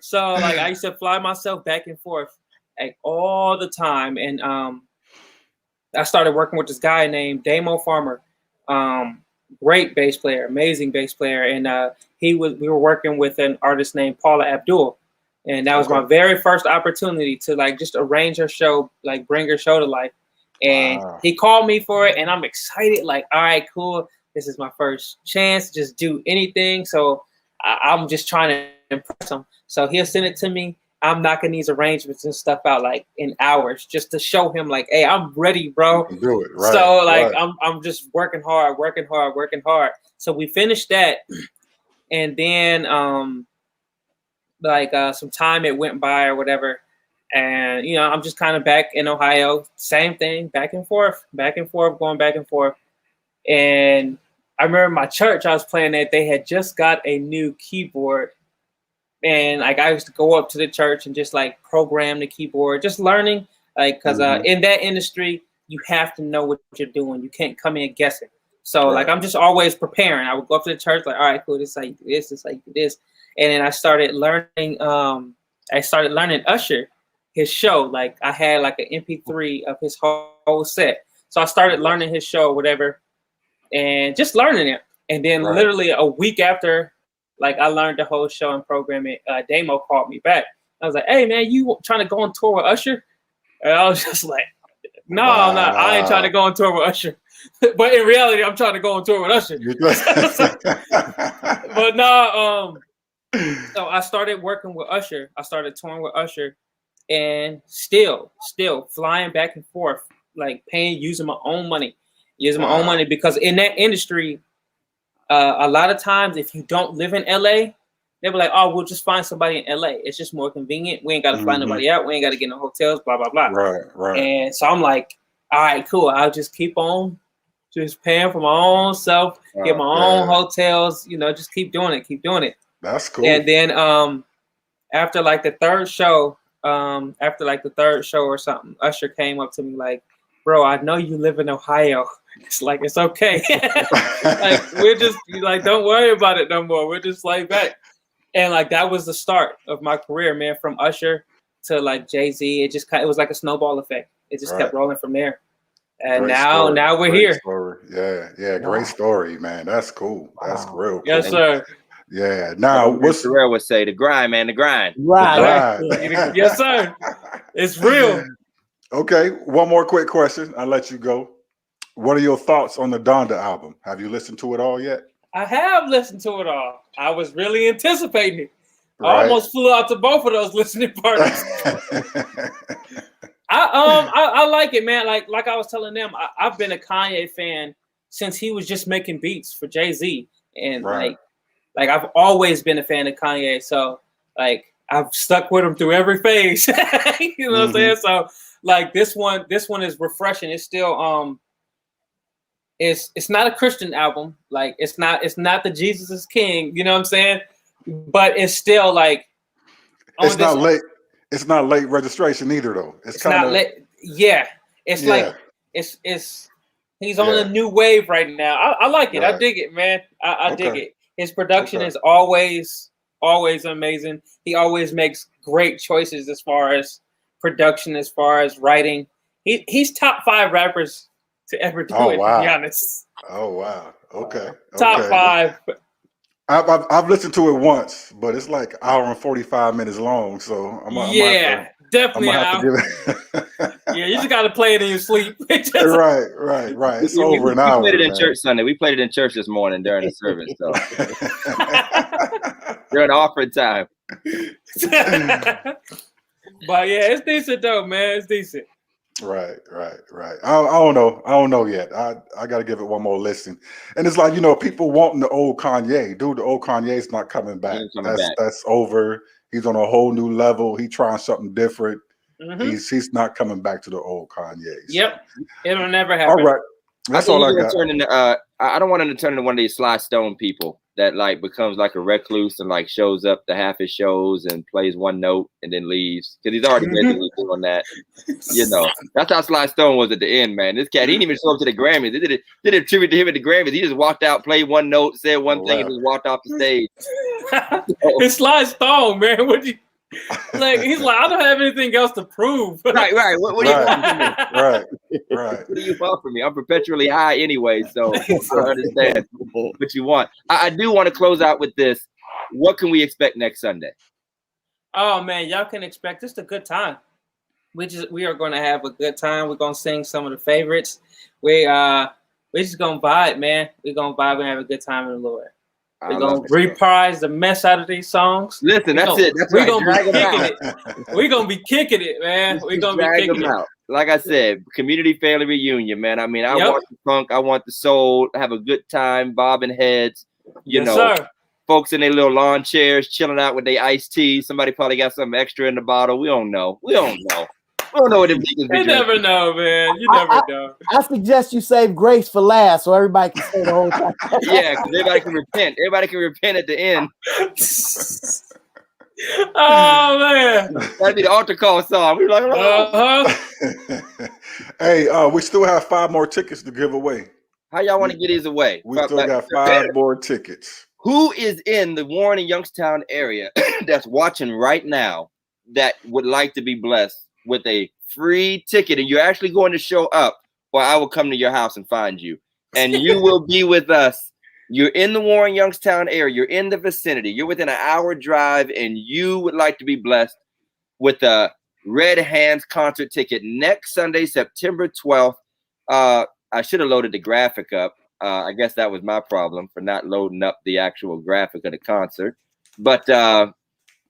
So like I used to fly myself back and forth like all the time, and I started working with this guy named Damo Farmer. Great bass player, amazing bass player, and we were working with an artist named Paula Abdul, and that was my very first opportunity to like just arrange her show, like bring her show to life. And he called me for it, and I'm excited. Like, all right, cool. This is my first chance to just do anything. So I'm just trying to impress him. So he'll send it to me. I'm knocking these arrangements and stuff out like in hours just to show him like, hey, I'm ready, bro. Do it, right, so like right. I'm just working hard. So we finished that, and then some time it went by or whatever, and I'm just kind of back in Ohio. Same thing, back and forth, going back and forth. And I remember my church I was playing at, they had just got a new keyboard. And like I used to go up to the church and just like program the keyboard, just learning, like because in that industry you have to know what you're doing. You can't come in guessing. So like I'm just always preparing. I would go up to the church like, all right, cool. This is how you do this. This is how you do this. And then I started learning. Usher, his show. Like I had like an MP3 of his whole set. So I started learning his show, whatever, and just learning it. And then literally a week after. Like I learned the whole show and programming. Damo called me back. I was like, "Hey man, you trying to go on tour with Usher?" And I was just like, "No, I'm not. I ain't trying to go on tour with Usher." But in reality, I'm trying to go on tour with Usher. But no, so I started working with Usher. I started touring with Usher, and still flying back and forth, like using my own money, because in that industry. A lot of times, if you don't live in LA, they'll be like, "Oh, we'll just find somebody in LA. It's just more convenient. We ain't got to fly nobody out. We ain't got to get no hotels, blah, blah, blah." Right. And so I'm like, all right, cool. I'll just keep on just paying for my own self, get my own hotels, just keep doing it. That's cool. And then after the third show or something, Usher came up to me like, "Bro, I know you live in Ohio." It's like, it's okay. Like we're just like, don't worry about it no more. We're just laid back. And like that was the start of my career, man, from Usher to like Jay-Z. It was like a snowball effect. It just kept rolling from there. And now we're here. Story. Yeah, great story, man. That's cool. That's real cool. Yes, sir. Yeah. Now what Terrell would say, the grind, man, the grind. Right. Yes, sir. It's real. Okay, one more quick question. I'll let you go. What are your thoughts on the Donda album? Have you listened to it all yet? I have listened to it all. I was really anticipating it. I almost flew out to both of those listening parties. I like it, man. Like I was telling them, I've been a Kanye fan since he was just making beats for Jay-Z, and like I've always been a fan of Kanye. So like I've stuck with him through every phase. You know what I'm saying? So like this one is refreshing. It's still It's not a Christian album. Like it's not the Jesus is King. You know what I'm saying? But it's still like it's not late. It's not late registration either, though. It's not late. Yeah, it's like it's he's on a new wave right now. I like it. I dig it, man. I dig it. His production is always amazing. He always makes great choices as far as production, as far as writing. He's top 5 rappers to ever do it, to be honest. Oh wow. Okay. Top 5. I've listened to it once, but it's like 1 hour and 45 minutes long. So definitely an hour. Yeah, you just gotta play it in your sleep. Right. It's over an hour. We played it in church Sunday. We played it in church this morning during the service. So during the offering time. But yeah, it's decent though, man. It's decent. Right. I don't know yet. I got to give it one more listen. And it's like, people wanting the old Kanye. Dude, the old Kanye's not coming back. That's over. He's on a whole new level. He's trying something different. He's not coming back to the old Kanye. Yep. It'll never happen. All right. That's all I got. Turn into, I don't want him to turn into one of these Sly Stone people that like becomes like a recluse and like shows up to half his shows and plays one note and then leaves because he's already basically doing that. You know, that's how Sly Stone was at the end, man. This cat, he didn't even show up to the Grammys. They did a tribute to him at the Grammys. He just walked out, played one note, said one thing, and just walked off the stage. It's Sly Stone, man. What you like? He's like, I don't have anything else to prove. Right. What do you want from me? Right. What do you want from me? I'm perpetually high anyway, so I don't understand what you want. I do want to close out with this. What can we expect next Sunday? Oh man, y'all can expect just a good time. We are going to have a good time. We're going to sing some of the favorites. We're just going to vibe, man. We're going to vibe and have a good time in the Lord. We're going to reprise the mess out of these songs. Listen, that's it. We're going to be kicking it. We're going to be kicking it, man. We're going to be kicking it. Out. Like I said, community family reunion, man. I mean, I want the funk. I want the soul. Have a good time, bobbing heads. You know, sir. Folks in their little lawn chairs, chilling out with their iced tea. Somebody probably got something extra in the bottle. We don't know. We don't know what them niggas be. You never know, man. You never know. I suggest you save grace for last so everybody can stay the whole time. Yeah, because everybody can repent. Everybody can repent at the end. Oh, man. That'd be the altar call song. We were like, Hey, we still have 5 more tickets to give away. How y'all want to get these away? We still got 5 more tickets. Who is in the Warren and Youngstown area that's watching right now that would like to be blessed with a free ticket? And you're actually going to show up, or I will come to your house and find you. And you will be with us. You're in the Warren Youngstown area. You're in the vicinity. You're within an hour drive, and you would like to be blessed with a Red Hands concert ticket next Sunday, September 12th. I should have loaded the graphic up. I guess that was my problem for not loading up the actual graphic of the concert. But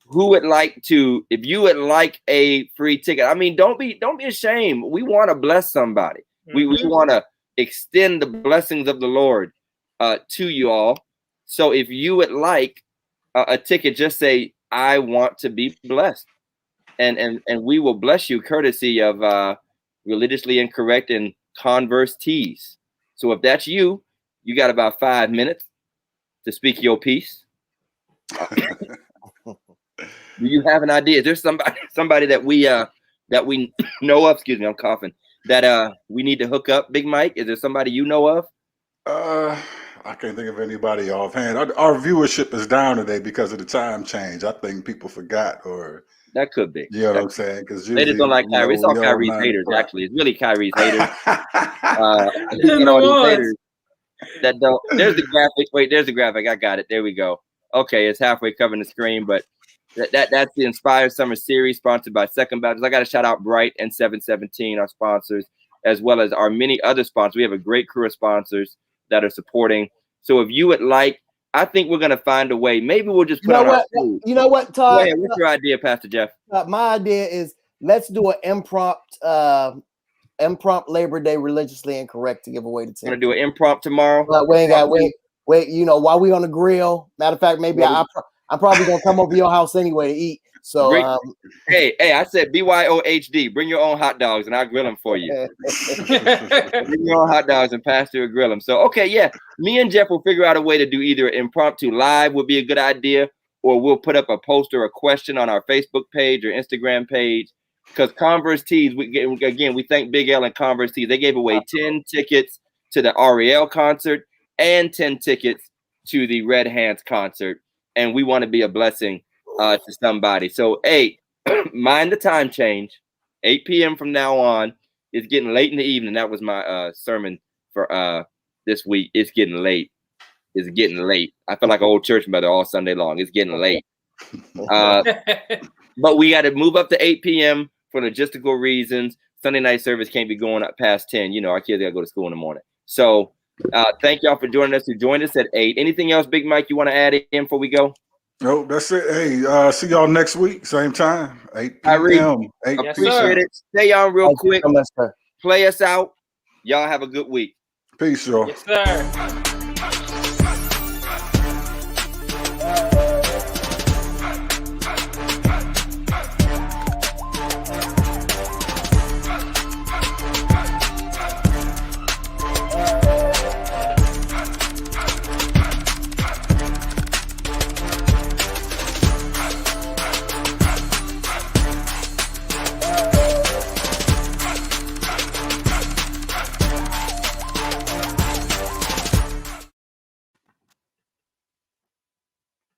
who would like to? If you would like a free ticket, I mean, don't be ashamed. We want to bless somebody. Mm-hmm. We want to extend the blessings of the Lord to you all. So if you would like a ticket, just say, I want to be blessed. And we will bless you courtesy of Religiously Incorrect and Converse Tees. So if that's you, you got about 5 minutes to speak your piece. Do you have an idea? Is there somebody that we know of? Excuse me, I'm coughing. That we need to hook up, Big Mike? Is there somebody you know of? I can't think of anybody offhand. Our viewership is down today because of the time change. I think people forgot, or that could be. You know what I'm saying? Because they just don't like Kyrie. It's all Kyrie's haters, actually. It's really Kyrie's haters. Haters that don't. There's the graphic. Wait, there's the graphic. I got it. There we go. Okay, it's halfway covering the screen, but that's the Inspire Summer Series sponsored by Second Baptist. I got to shout out Bright and 717, our sponsors, as well as our many other sponsors. We have a great crew of sponsors that are supporting. So if you would like, I think we're going to find a way. Maybe we'll just put on our food. You know what, Todd? Go ahead. What's your idea, Pastor Jeff? My idea is let's do an impromptu Labor Day Religiously Incorrect to give away the ticket. We're going to do an impromptu tomorrow. Wait, you know, while we on the grill. Matter of fact, maybe I'm probably going to come over to your house anyway to eat. So, hey, I said BYOHD. Bring your own hot dogs and I'll grill them for you. Bring your own hot dogs and Pastor will grill them. So, okay, yeah, me and Jeff will figure out a way to do either impromptu live would be a good idea, or we'll put up a post or a question on our Facebook page or Instagram page. Because Converse Tees, we thank Big L and Converse Tees. They gave away 10 tickets to the REL concert and 10 tickets to the Red Hands concert, and we want to be a blessing to somebody. So, hey, mind the time change. 8 p.m. from now on. It's getting late in the evening. That was my sermon for this week. It's getting late. It's getting late. I feel like an old church mother all Sunday long. It's getting late. But we got to move up to 8 p.m. for logistical reasons. Sunday night service can't be going up past 10. You know, our kids got to go to school in the morning. So thank y'all for joining us. Who joined us at 8. Anything else, Big Mike, you want to add in before we go? No, that's it. Hey, see y'all next week, same time, 8 p.m. Appreciate it. Stay on real quick. Play us out. Y'all have a good week. Peace, y'all. Yes, sir.